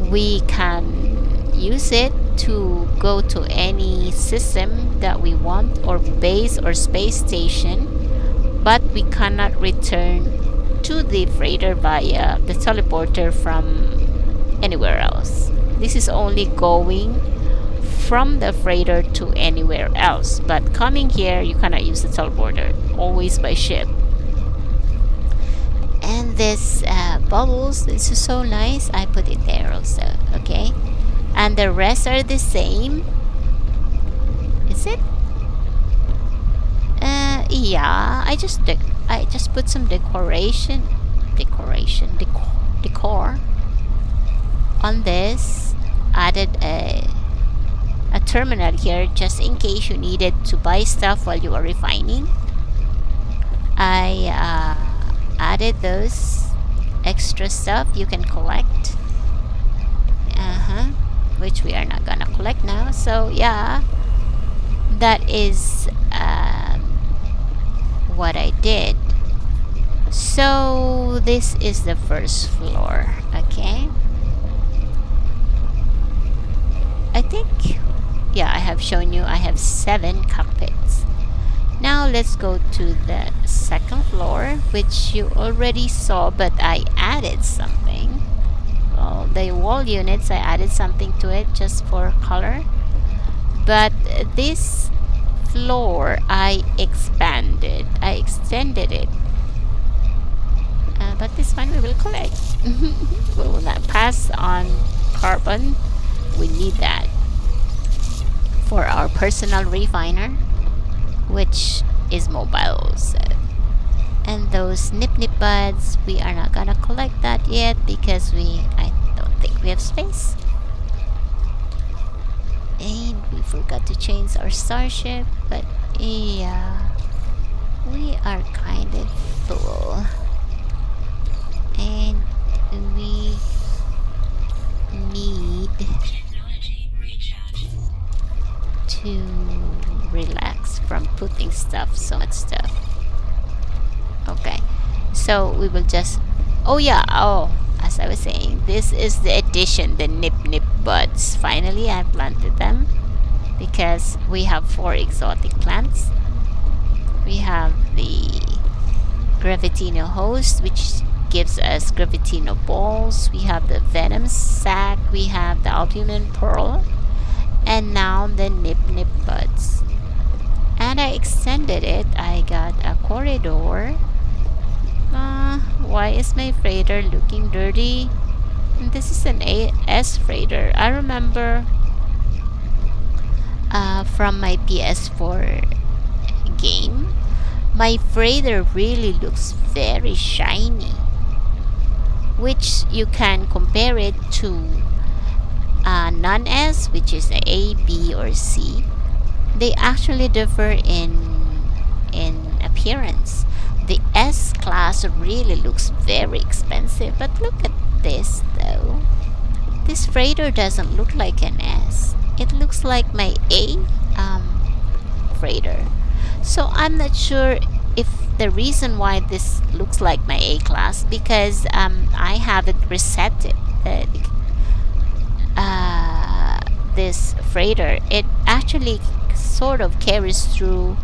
we can use it to go to any system that we want, or base or space station, but we cannot return to the freighter via the teleporter from anywhere else. This is only going from the freighter to anywhere else, but coming here you cannot use the teleporter, always by ship. And this bubbles, this is so nice, I put it there also. Okay, and the rest are the same. Is it? Yeah, I just put some decor on this. Added a terminal here just in case you needed to buy stuff while you are refining. I added those extra stuff you can collect, which we are not gonna collect now. So yeah, that is what I did. So this is the first floor. Okay, I think, yeah, I have shown you I have 7 cockpits. Now let's go to the second floor, which you already saw, but I added something. Well, the wall units, I added something to it just for color. But this floor I extended it. But this one we will collect. We will not pass on carbon. We need that for our personal refiner, which is mobile. So. And those nip buds, we are not gonna collect that yet because I don't think we have space. And we forgot to change our starship, but yeah, we are kind of full. And we need to relax from putting so much stuff. Okay, so we will just, as I was saying, this is the addition, the nip buds. Finally I planted them because we have 4 exotic plants. We have the Gravitino host, which gives us Gravitino balls. We have the venom sac. We have the albumin pearl, and now the nip buds. And I extended it. I got a corridor. Why is my freighter looking dirty? This is an AS freighter. I remember from my PS4 game, my freighter really looks very shiny, which you can compare it to non-S, which is A, B, or C. They actually differ in appearance. The S class really looks very expensive, but look at this though. This freighter doesn't look like an S. It looks like my A freighter. So I'm not sure if the reason why this looks like my A class, because I haven't reset it. This freighter, it actually sort of carries through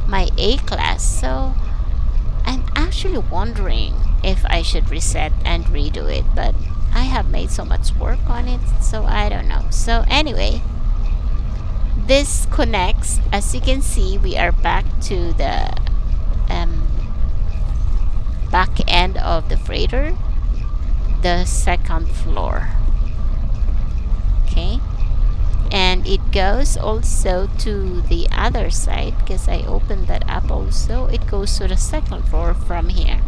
my A class. So I'm actually wondering if I should reset and redo it, but I have made so much work on it, so I don't know. So anyway, this connects. As you can see, we are back to the back end of the freighter, the second floor. Okay, and it goes also to the other side because I opened that up also. It goes to the second floor from here.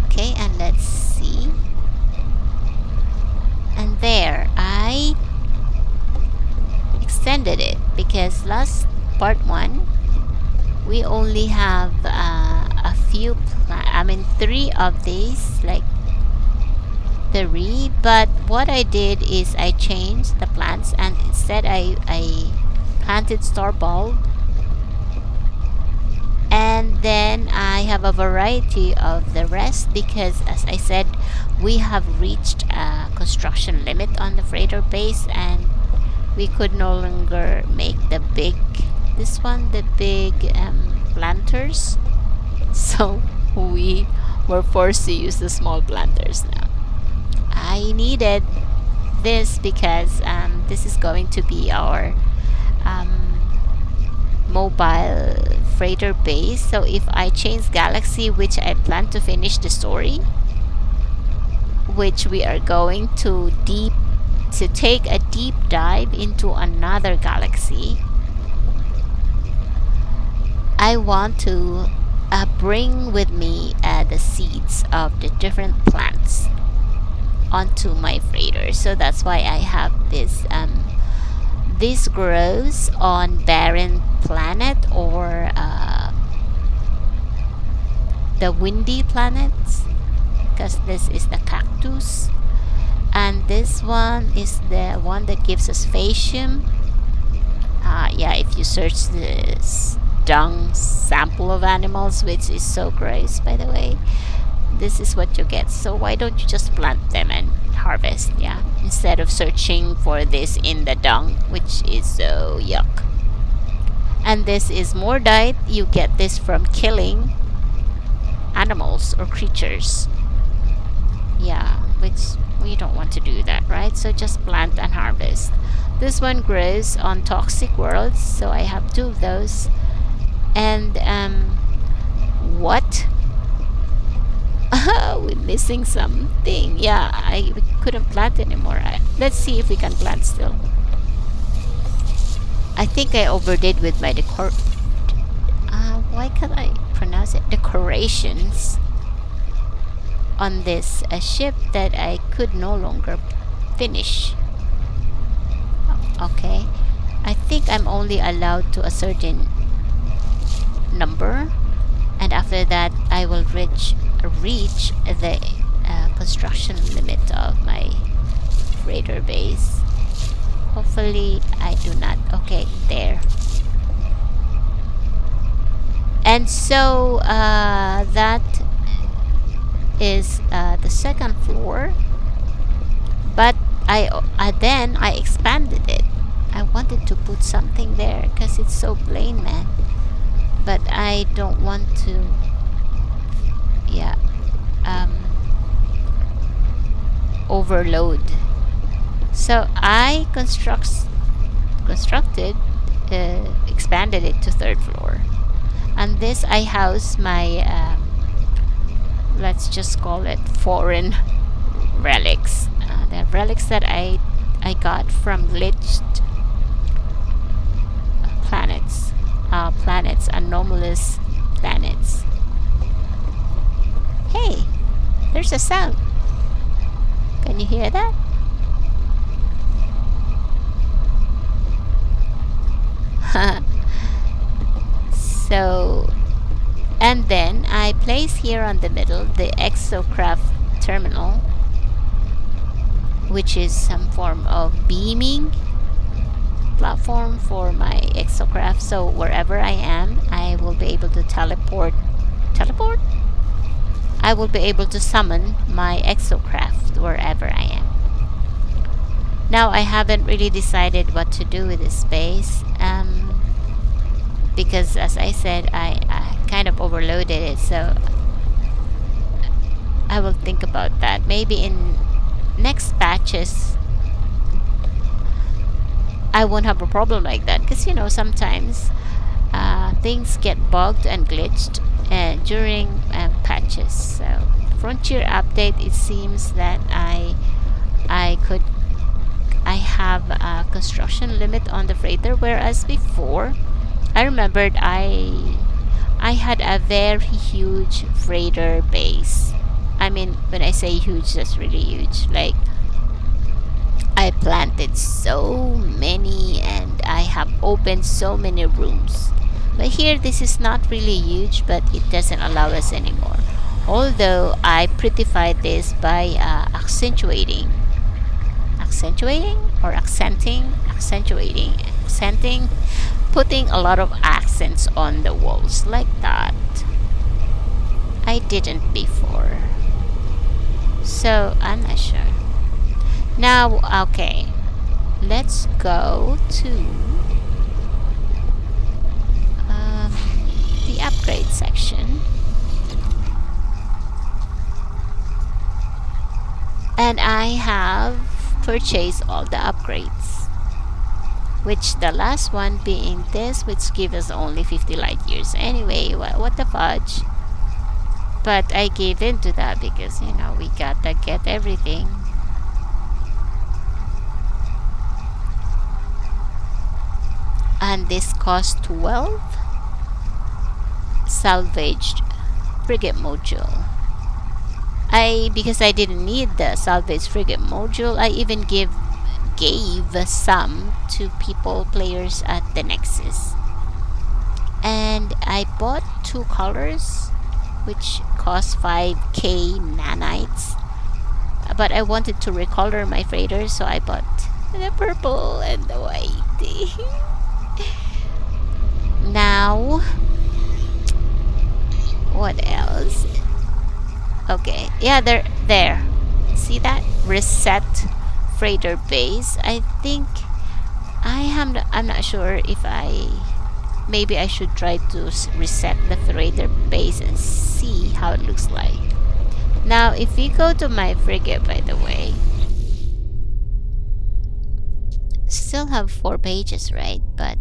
Okay, and let's see. extended it because last part 1 we only have a few I mean 3 of these, like 3. But what I did is I changed the plants, and instead I planted star bulb, and then I have a variety of the rest because, as I said, we have reached a construction limit on the freighter base, and we could no longer make the big the big planters. So we were forced to use the small planters now. I needed this because this is going to be our mobile freighter base. So if I change Galaxy, which I plan to finish the story, which we are going to take a deep dive into another galaxy, I want to bring with me the seeds of the different plants onto my freighter. So that's why I have this. This grows on barren planet or the windy planets, because this is the cactus, and this one is the one that gives us fascium. Yeah, if you search this dung sample of animals, which is so gross, by the way, this is what you get. So why don't you just plant them and harvest, yeah, instead of searching for this in the dung, which is so yuck. And this is more diet. You get this from killing animals or creatures, yeah, which we don't want to do that, right? So just plant and harvest. This one grows on toxic worlds, so I have 2 of those. And what? We're missing something. Yeah, we couldn't plant anymore. Let's see if we can plant still. I think I overdid with my why can't I pronounce it? Decorations on this ship that I could no longer finish. Okay, I think I'm only allowed to a certain number, and after that I will reach the construction limit of my freighter base. Hopefully I do not. Okay, there. And so that is the second floor, but then I expanded it. I wanted to put something there because it's so plain, man, but I don't want to, yeah, overload. So I expanded it to 3rd floor, and this I house my let's just call it foreign relics. The relics that I got from glitched planets, anomalous planets. Hey, there's a sound. Can you hear that? So, and then I place here on the middle the exocraft terminal, which is some form of beaming platform for my exocraft. So wherever I am, I will be able to teleport. I will be able to summon my exocraft wherever I am. Now I haven't really decided what to do with this space, because as I said, I kind of overloaded it, so I will think about that. Maybe in next patches I won't have a problem like that, because sometimes things get bugged and glitched during patches. So Frontier update, it seems that I have a construction limit on the freighter, whereas before I remembered I had a very huge freighter base. I mean, when I say huge, that's really huge. Like, I planted so many and I have opened so many rooms. But here this is not really huge, but it doesn't allow us anymore. Although I prettified this by accentuating or accenting, putting a lot of accents on the walls like that. I didn't before. So I'm not sure. Now, okay, let's go to the upgrade section. And I have purchased all the upgrades, which the last one being this, which gives us only 50 light years. Anyway, what the fudge? But I gave in to that because, you know, we gotta get everything. And this cost 12 salvaged frigate module. Because I didn't need the salvage frigate module, I even gave some to players at the Nexus. And I bought 2 colors, which cost 5k nanites. But I wanted to recolor my freighter, so I bought the purple and the white. Now, what else? Okay, yeah, there. See that? Reset freighter base. I think I'm not sure if maybe I should try to reset the freighter base and see how it looks like. Now, if we go to my frigate, by the way, still have 4 pages, right? But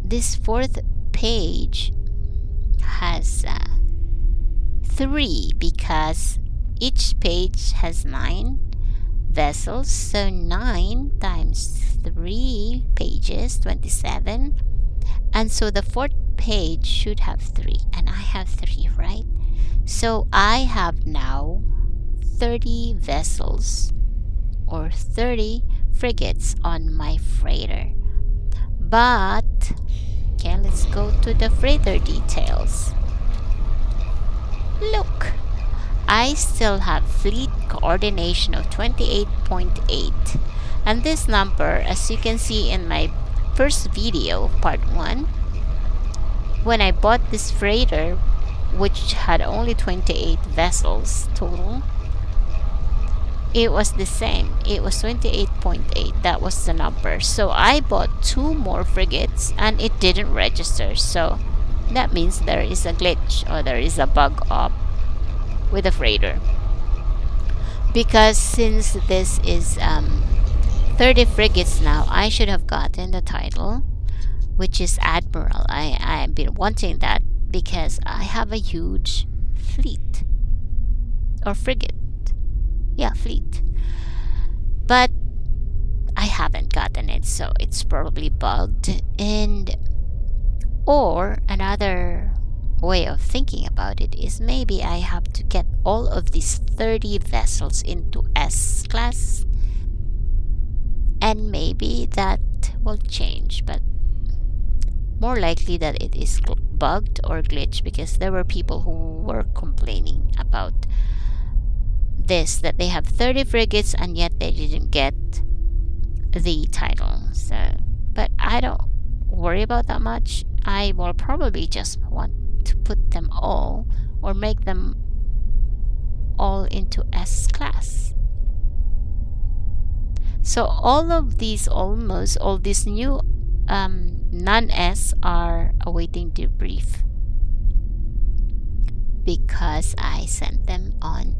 this 4th page has 3 because each page has 9 vessels, so 9 times 3 pages, 27. And so the 4th page should have 3, and I have 3, right? So I have now 30 vessels or 30 frigates on my freighter. But okay, let's go to the freighter details. Look, I still have fleet coordination of 28.8, and this number, as you can see in my first video, part 1, when I bought this freighter, which had only 28 vessels total, it was the same. It was 28.8. That was the number. So I bought 2 more frigates and it didn't register. So that means there is a glitch or there is a bug up with the freighter. Because since this is 30 frigates now, I should have gotten the title, which is Admiral. I've been wanting that because I have a huge fleet or frigate. Yeah, fleet. But I haven't gotten it, so it's probably bugged. Or another way of thinking about it is maybe I have to get all of these 30 vessels into S class, and maybe that will change, but more likely that it is bugged or glitched, because there were people who were complaining about this, that they have 30 frigates and yet they didn't get the title. So, but I don't worry about that much. I will probably just want to put them all or make them all into S class. So all of these, almost all these new non-S are awaiting debrief because I sent them on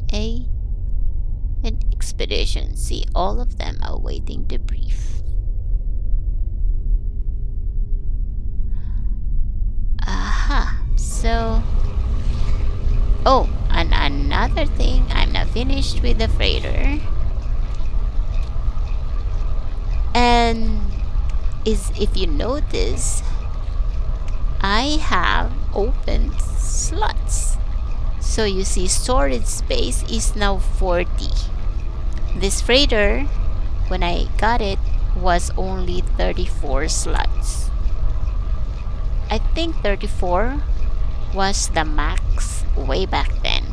an expedition. See, all of them are awaiting debrief. Aha. So, oh, and another thing, I'm not finished with the freighter. And if you notice, I have opened slots. So you see, storage space is now 40. This freighter when I got it was only 34 slots. I think 34 was the max way back then,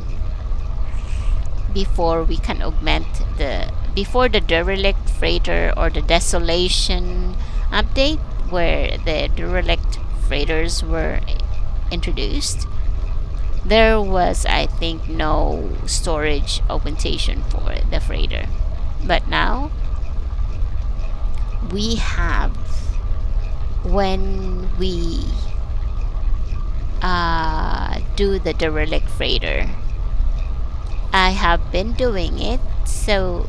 before we can augment before the derelict freighter or the desolation update, where the derelict freighters were introduced. There was, I think, no storage augmentation for the freighter, but now we have. When we do the derelict freighter, I have been doing it, so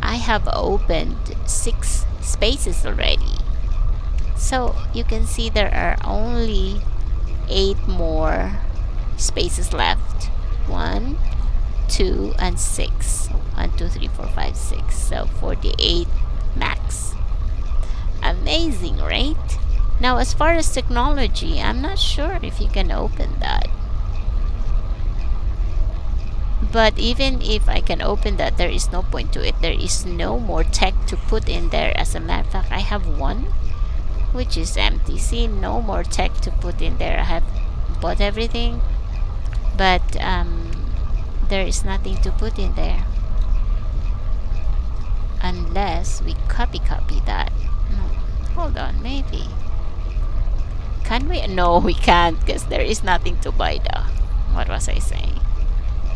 I have opened 6 spaces already. So you can see there are only 8 more spaces left. 1, 2, and 6. 1, 2, 3, 4, 5, 6. So 48 max. Amazing, right? Now, as far as technology, I'm not sure if you can open that. But even if I can open that, there is no point to it. There is no more tech to put in there. As a matter of fact, I have one which is empty. See, no more tech to put in there. I have bought everything, but there is nothing to put in there unless we copy that. No, hold on, maybe. Can we? No, we can't, because there is nothing to buy though. What was I saying?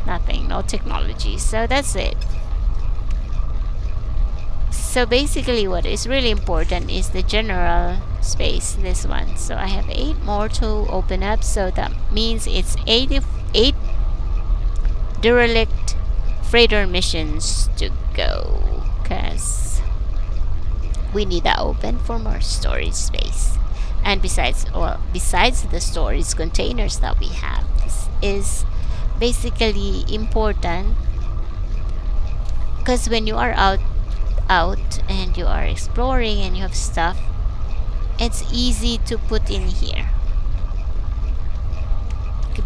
Nothing, no technology. So that's it. So basically what is really important is the general space, this one. So I have 8 more to open up, so that means it's 88 derelict freighter missions to go, because we need that open for more storage space. And besides the storage containers that we have, this is basically important, because when you are out and you are exploring and you have stuff, it's easy to put in here,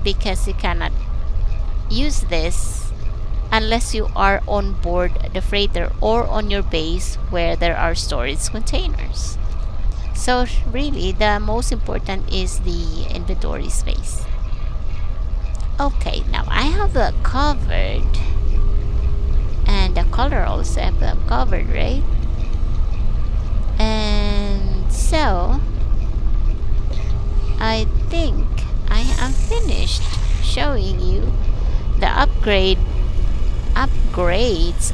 because you cannot use this unless you are on board the freighter or on your base where there are storage containers. So really the most important is the inventory space. Okay, now I have covered, and the color also have covered, right? And so I think I am finished showing you the upgrades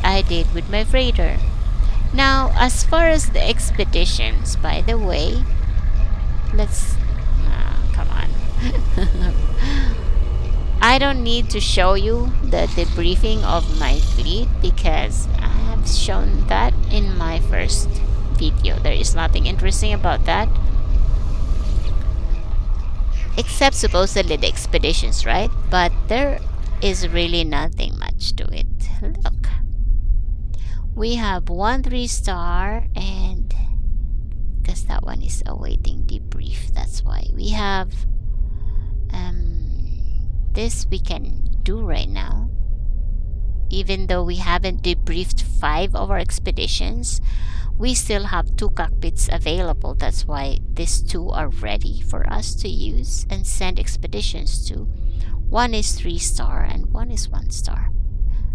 I did with my freighter. Now, as far as the expeditions, by the way, let's come on. I don't need to show you the debriefing of my fleet, because I have shown that in my first video. There is nothing interesting about that, except supposedly the expeditions, right? But there is really nothing much to it. Look, we have 1 3-star, and because that one is awaiting debrief, that's why we have this we can do right now. Even though we haven't debriefed 5 of our expeditions, we still have 2 cockpits available. That's why these 2 are ready for us to use and send expeditions to. 1 is 3-star and 1 is 1-star.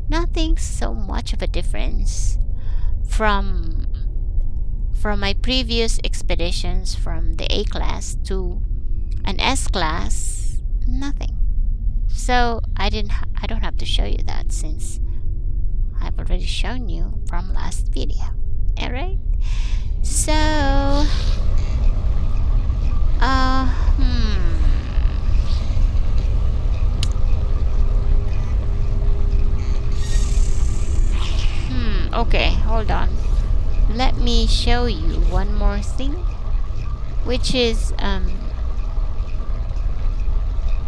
Nothing so much of a difference from my previous expeditions, from the A class to an S class. Nothing. So I don't have to show you that, since I've already shown you from last video. Alright? So okay, hold on. Let me show you one more thing, which is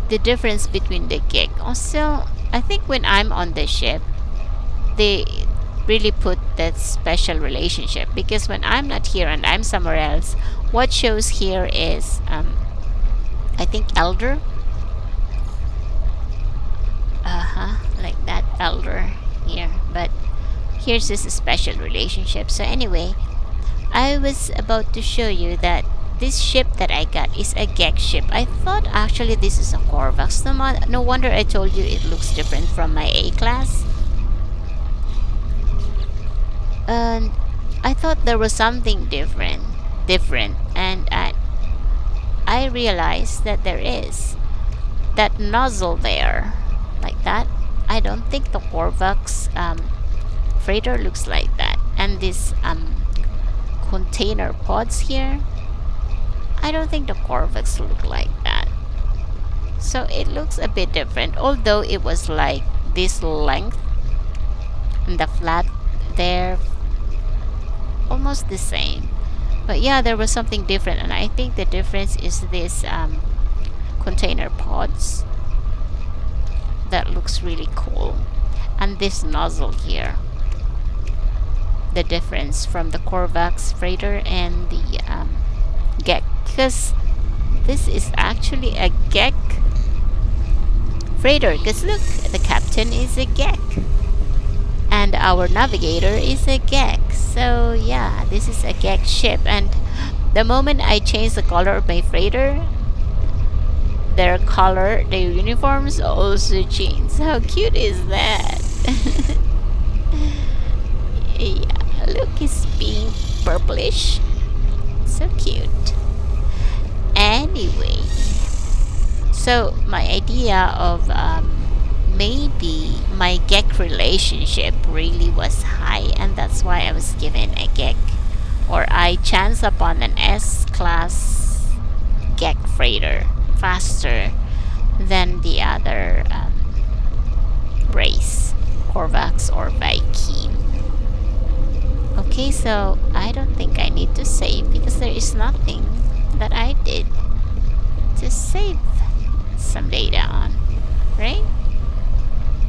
the difference between the gig. Also, I think when I'm on the ship, they really put that special relationship, because when I'm not here and I'm somewhere else, what shows here is I think elder, like that elder here, but Here's this special relationship. So anyway, I was about to show you that this ship that I got is a Gek ship. I thought actually this is a Corvax. No wonder I told you it looks different from my A class. And I thought there was something different, and I realized that there is that nozzle there, like that. I don't think the Corvax freighter looks like that, and this container pods here, I don't think the Corvax look like that. So it looks a bit different, although it was like this length and the flat there, almost the same. But yeah, there was something different, and I think the difference is this container pods that looks really cool, and this nozzle here. The difference from the Corvax freighter and the Gek, because this is actually a Gek freighter. Because look, the captain is a Gek, and our navigator is a Gek. So yeah, this is a Gek ship, and the moment I change the color of my freighter, their color, their uniforms also change. How cute is that? Yeah, look, it's being purplish. So cute. Anyway, so my idea of maybe my Gek relationship really was high, and that's why I was given a Gek, or I chanced upon an S-class Gek freighter faster than the other race, Corvax or Viking. Okay, so I don't think I need to save because there is nothing that I did to save some data on, right?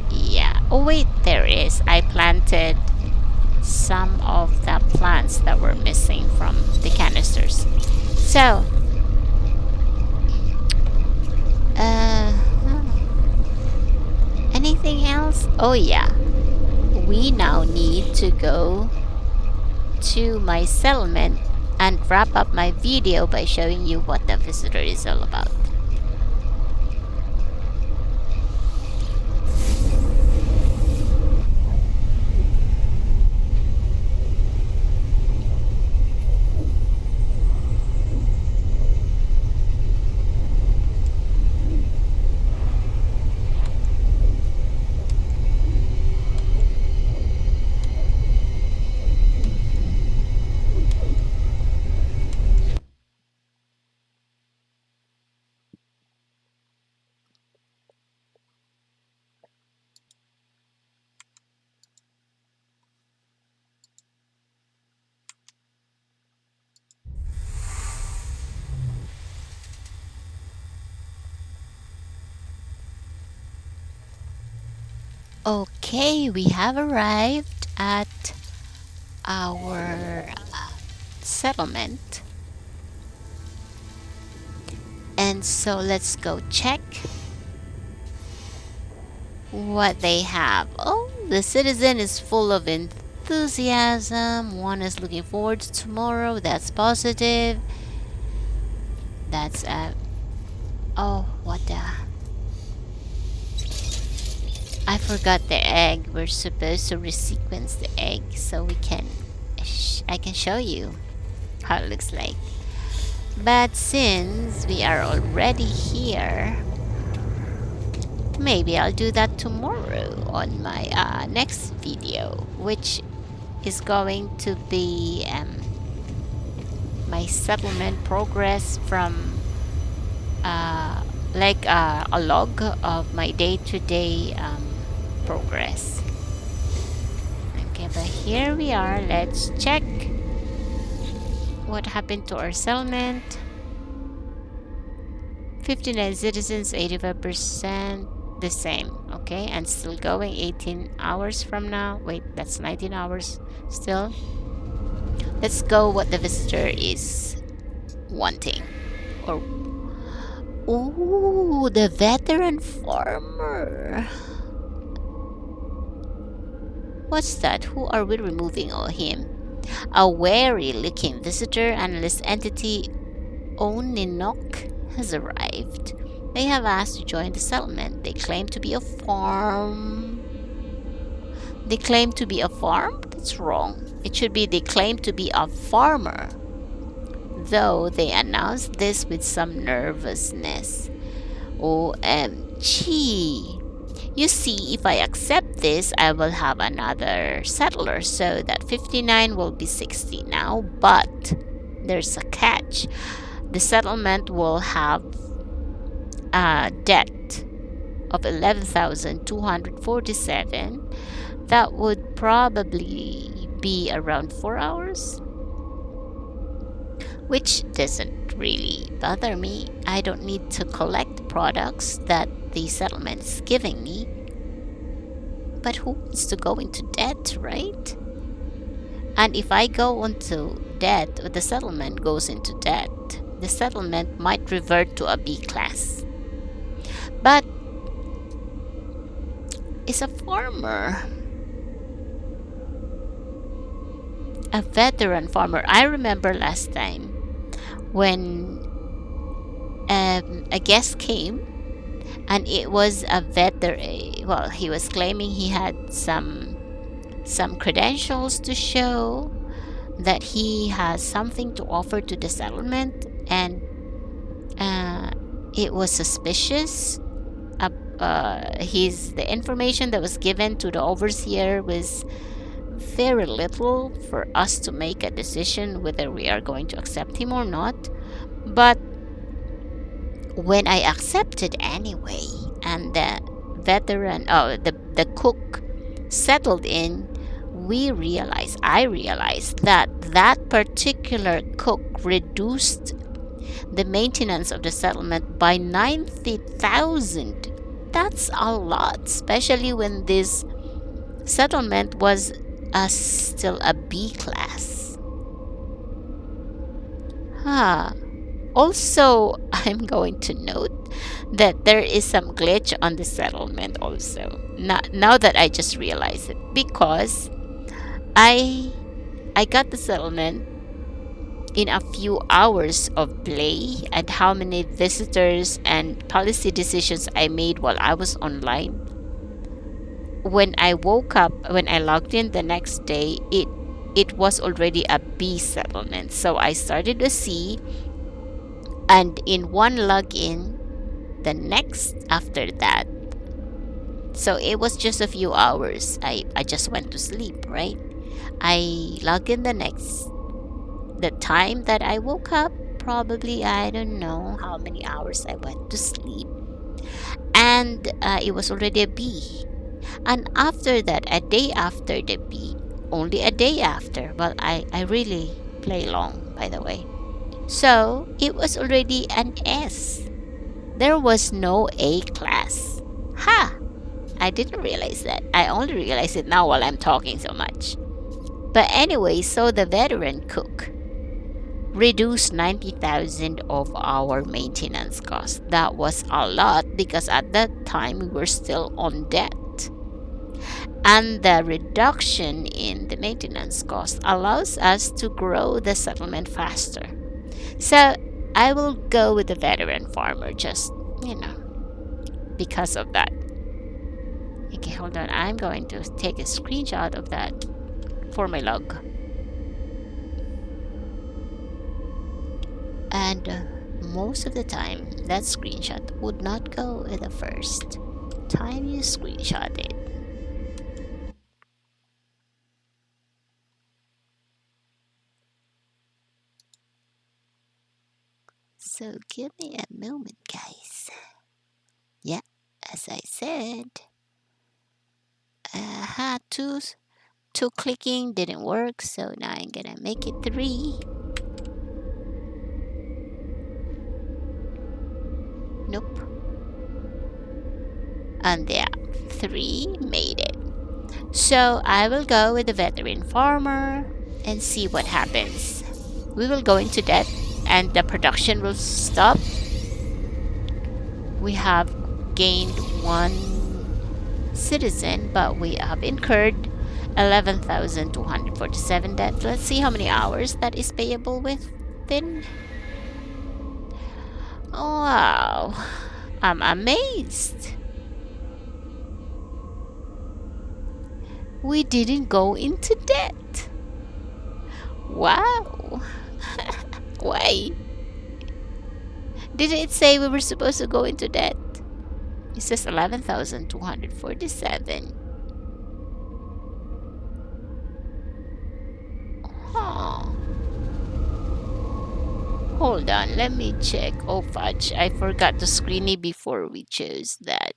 Yeah. Oh wait, there is. I planted some of the plants that were missing from the canisters. So, anything else? Oh yeah. We now need to go to my settlement and wrap up my video by showing you what the visitor is all about. Okay, we have arrived at our settlement, and so let's go check what they have. Oh, the citizen is full of enthusiasm. One is looking forward to tomorrow. That's positive. That's oh, what the, I forgot the egg. We're supposed to resequence the egg so we can I can show you how it looks like. But since we are already here, maybe I'll do that tomorrow on my next video, which is going to be my settlement progress from like a log of my day-to-day progress. Okay, but here we are. Let's check what happened to our settlement. 59 citizens, 85% the same. Okay, and still going. 18 hours from now. Wait, that's 19 hours still. Let's go what the visitor is wanting. Or ooh, the veteran farmer. What's that? Who are we removing or him? A wary-looking visitor analyst entity, Oninok, has arrived. They have asked to join the settlement. They claim to be a farm. They claim to be a farm? That's wrong. It should be they claim to be a farmer. Though they announced this with some nervousness. OMG. You see, if I accept this, I will have another settler, so that 59 will be 60 now. But there's a catch. The settlement will have a debt of 11,247. That would probably be around 4 hours, which doesn't really bother me. I don't need to collect the products that the settlement is giving me. But who wants to go into debt, right? And if I go into debt, or the settlement goes into debt, the settlement might revert to a B class. But is a farmer, a veteran farmer. I remember last time when a guest came, and it was a veteran. Well, he was claiming he had some credentials to show that he has something to offer to the settlement, and it was suspicious. The information that was given to the overseer was very little for us to make a decision whether we are going to accept him or not. But when I accepted anyway, and the the cook settled in, I realized that that particular cook reduced the maintenance of the settlement by 90,000. That's a lot, especially when this settlement was still a B class. Also, I'm going to note that there is some glitch on the settlement also. Now that I just realized it, because I got the settlement in a few hours of play, and how many visitors and policy decisions I made while I was online. When I woke up, when I logged in the next day, it was already a B settlement. So I started a C, and in one login, the next after that, so it was just a few hours. I just went to sleep, right? I logged in the time that I woke up, probably, I don't know how many hours I went to sleep, and it was already a B. And after that, a day after the B, only a day after, well, I really play long, by the way, so it was already an S. There was no A class. I didn't realize that. I only realize it now while I'm talking so much. But anyway, so the veteran cook reduced 90,000 of our maintenance cost. That was a lot because at that time we were still on debt. And the reduction in the maintenance cost allows us to grow the settlement faster. So I will go with the veteran farmer, just, because of that. Okay, hold on. I'm going to take a screenshot of that for my log. And most of the time, that screenshot would not go in the first time you screenshot it. So give me a moment, guys. Yeah, as I said, two clicking didn't work, so now I'm gonna make it 3. Nope. And yeah, 3 made it. So I will go with the veteran farmer and see what happens. We will go into debt and the production will stop. We have gained 1 citizen, but we have incurred 11,247 debt. Let's see how many hours that is payable within. Wow, I'm amazed. We didn't go into debt. Wow. Why? Didn't it say we were supposed to go into debt? It says 11,247. Huh. Hold on, let me check. Oh fudge, I forgot to screen it before we chose that.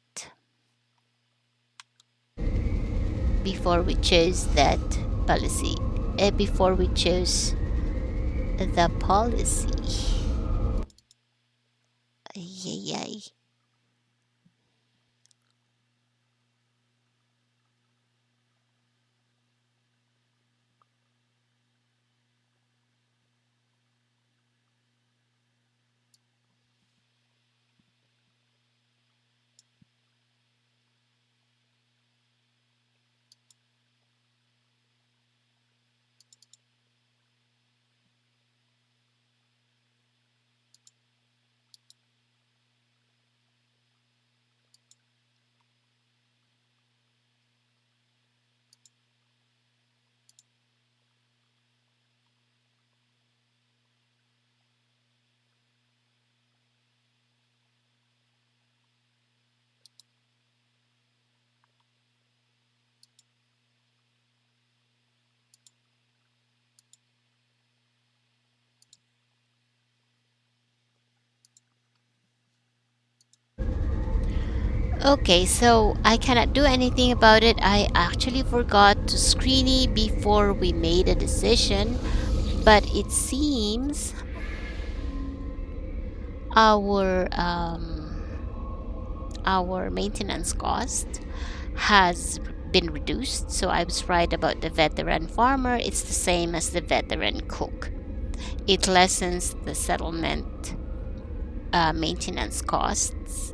Before we chose that policy. Before we chose the policy. Ay, ay, ay. Okay, so I cannot do anything about it. I actually forgot to screen it before we made a decision, but it seems our our maintenance cost has been reduced. So I was right about the veteran farmer. It's the same as the veteran cook. It lessens the settlement maintenance costs,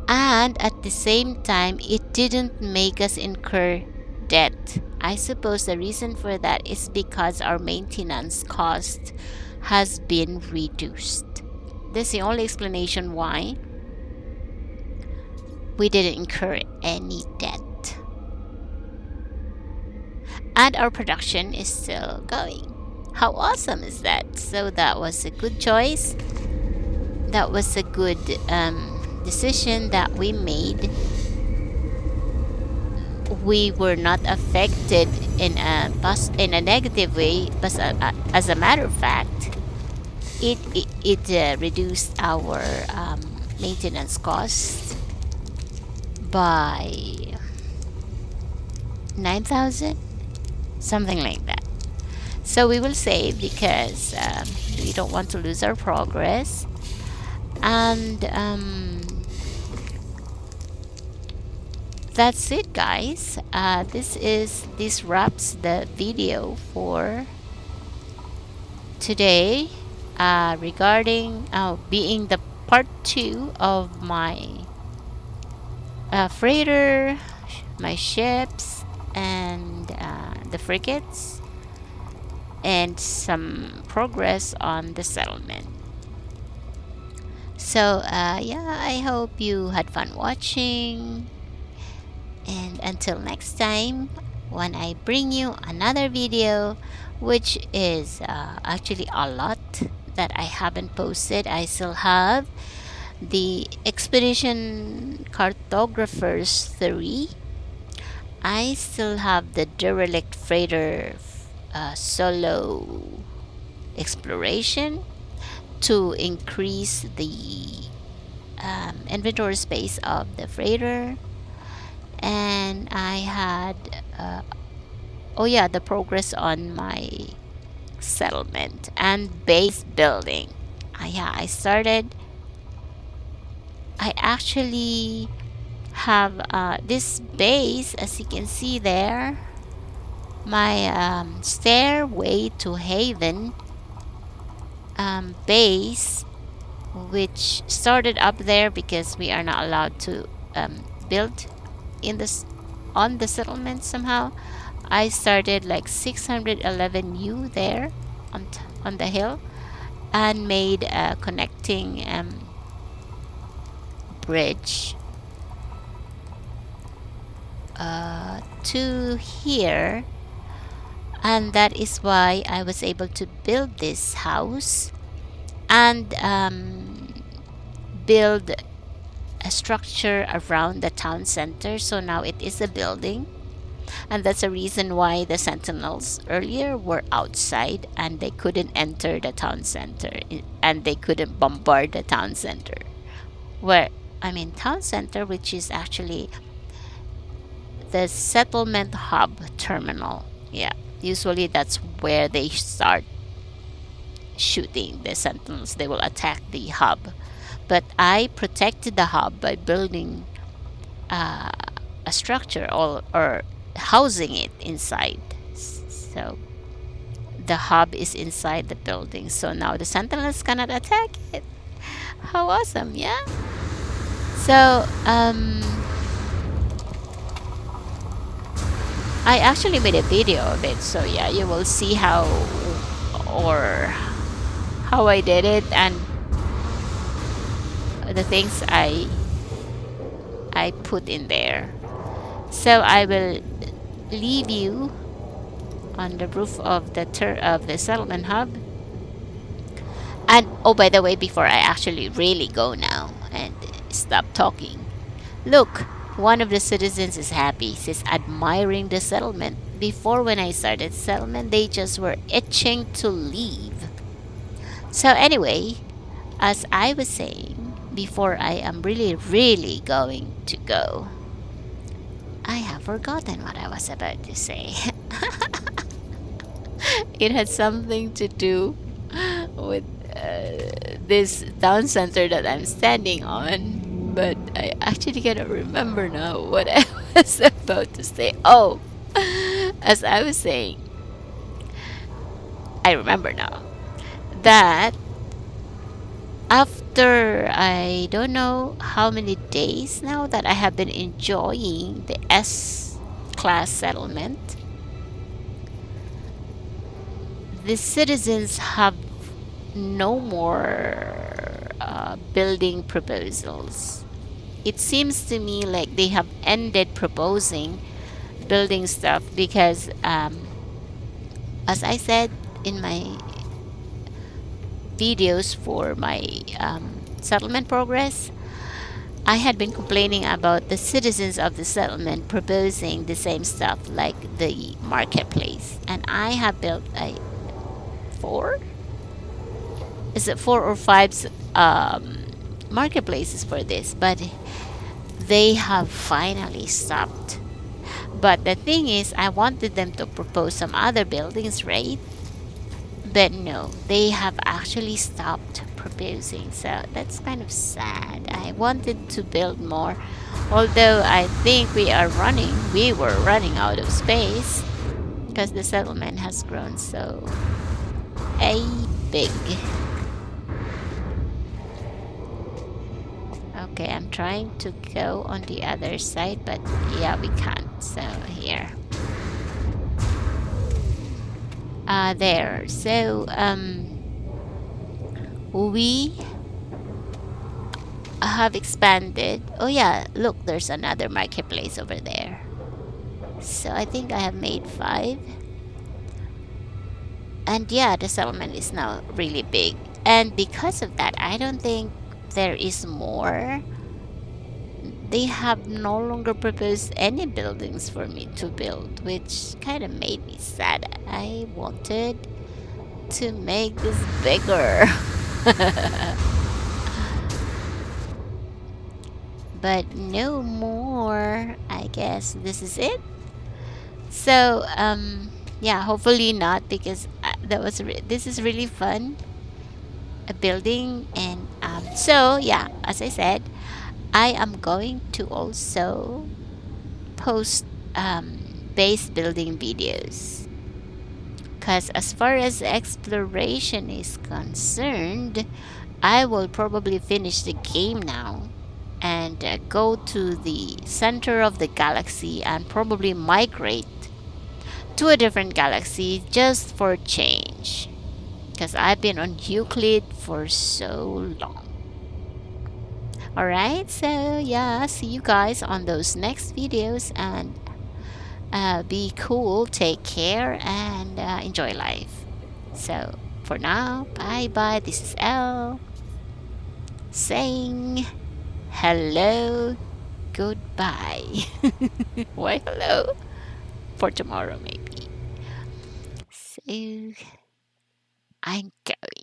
and at the same time it didn't make us incur debt. I suppose the reason for that is because our maintenance cost has been reduced. This is the only explanation why we didn't incur any debt. And our production is still going. How awesome is that? So that was a good choice. That was a good decision that we made. We were not affected in a negative way, but as a matter of fact, it reduced our maintenance costs by 9,000, something like that. So we will save because we don't want to lose our progress. And that's it, guys. This wraps the video for today regarding being the part 2 of my freighter, my ships, and the frigates, and some progress on the settlement. So yeah, I hope you had fun watching, and until next time when I bring you another video, which is actually a lot that I haven't posted. I still have the Expedition Cartographers 3. I still have the Derelict Freighter solo exploration to increase the inventory space of the freighter. And I had oh yeah, the progress on my settlement and base building. Yeah, I actually have this base, as you can see there, my stairway to haven base, which started up there because we are not allowed to build in this on the settlement somehow. I started like 611 U there on the hill, and made a connecting bridge to here, and that is why I was able to build this house and build a structure around the town center. So now it is a building, and that's the reason why the sentinels earlier were outside and they couldn't enter the town center, and they couldn't bombard the town center. Where I mean, town center, which is actually the settlement hub terminal. Yeah, usually that's where they start shooting the sentinels. They will attack the hub. But I protected the hub by building uh, a structure, or housing it inside. So the hub is inside the building. So now the sentinels cannot attack it. How awesome, yeah? So, I actually made a video of it. So yeah, you will see or how I did it, and the things I put in there. So I will leave you on the roof of the settlement hub. And oh, by the way, before I actually really go now and stop talking, look, one of the citizens is happy. She's admiring the settlement. Before, when I started settlement, they just were itching to leave. So anyway, as I was saying before, I am really, really going to go. I have forgotten what I was about to say. It had something to do with this town center that I'm standing on, but I actually cannot remember now what I was about to say. Oh, as I was saying, I remember now that after I don't know how many days now that I have been enjoying the S class settlement, the citizens have no more building proposals. It seems to me like they have ended proposing building stuff because, as I said in my videos for my settlement progress, I had been complaining about the citizens of the settlement proposing the same stuff like the marketplace, and I have built a four is it 4 or 5 marketplaces for this, but they have finally stopped. But the thing is, I wanted them to propose some other buildings, right? But no, they have actually stopped proposing, so that's kind of sad. I wanted to build more, although I think we were running out of space because the settlement has grown so big. Okay, I'm trying to go on the other side, but yeah, we can't. So here. There. So, we have expanded. Oh yeah, look, there's another marketplace over there. So I think I have made 5. And yeah, the settlement is now really big. And because of that, I don't think there is more. They have no longer proposed any buildings for me to build, which kind of made me sad. I wanted to make this bigger. But no more. I guess this is it. So, yeah, hopefully not, because this is really fun, a building. And so yeah, as I said, I am going to also post base building videos, because as far as exploration is concerned, I will probably finish the game now, and go to the center of the galaxy and probably migrate to a different galaxy just for change. Because I've been on Euclid for so long. Alright, so yeah, see you guys on those next videos, and be cool, take care, and enjoy life. So for now, bye bye. This is Elle saying hello, goodbye. Why hello? For tomorrow, maybe. So I'm going.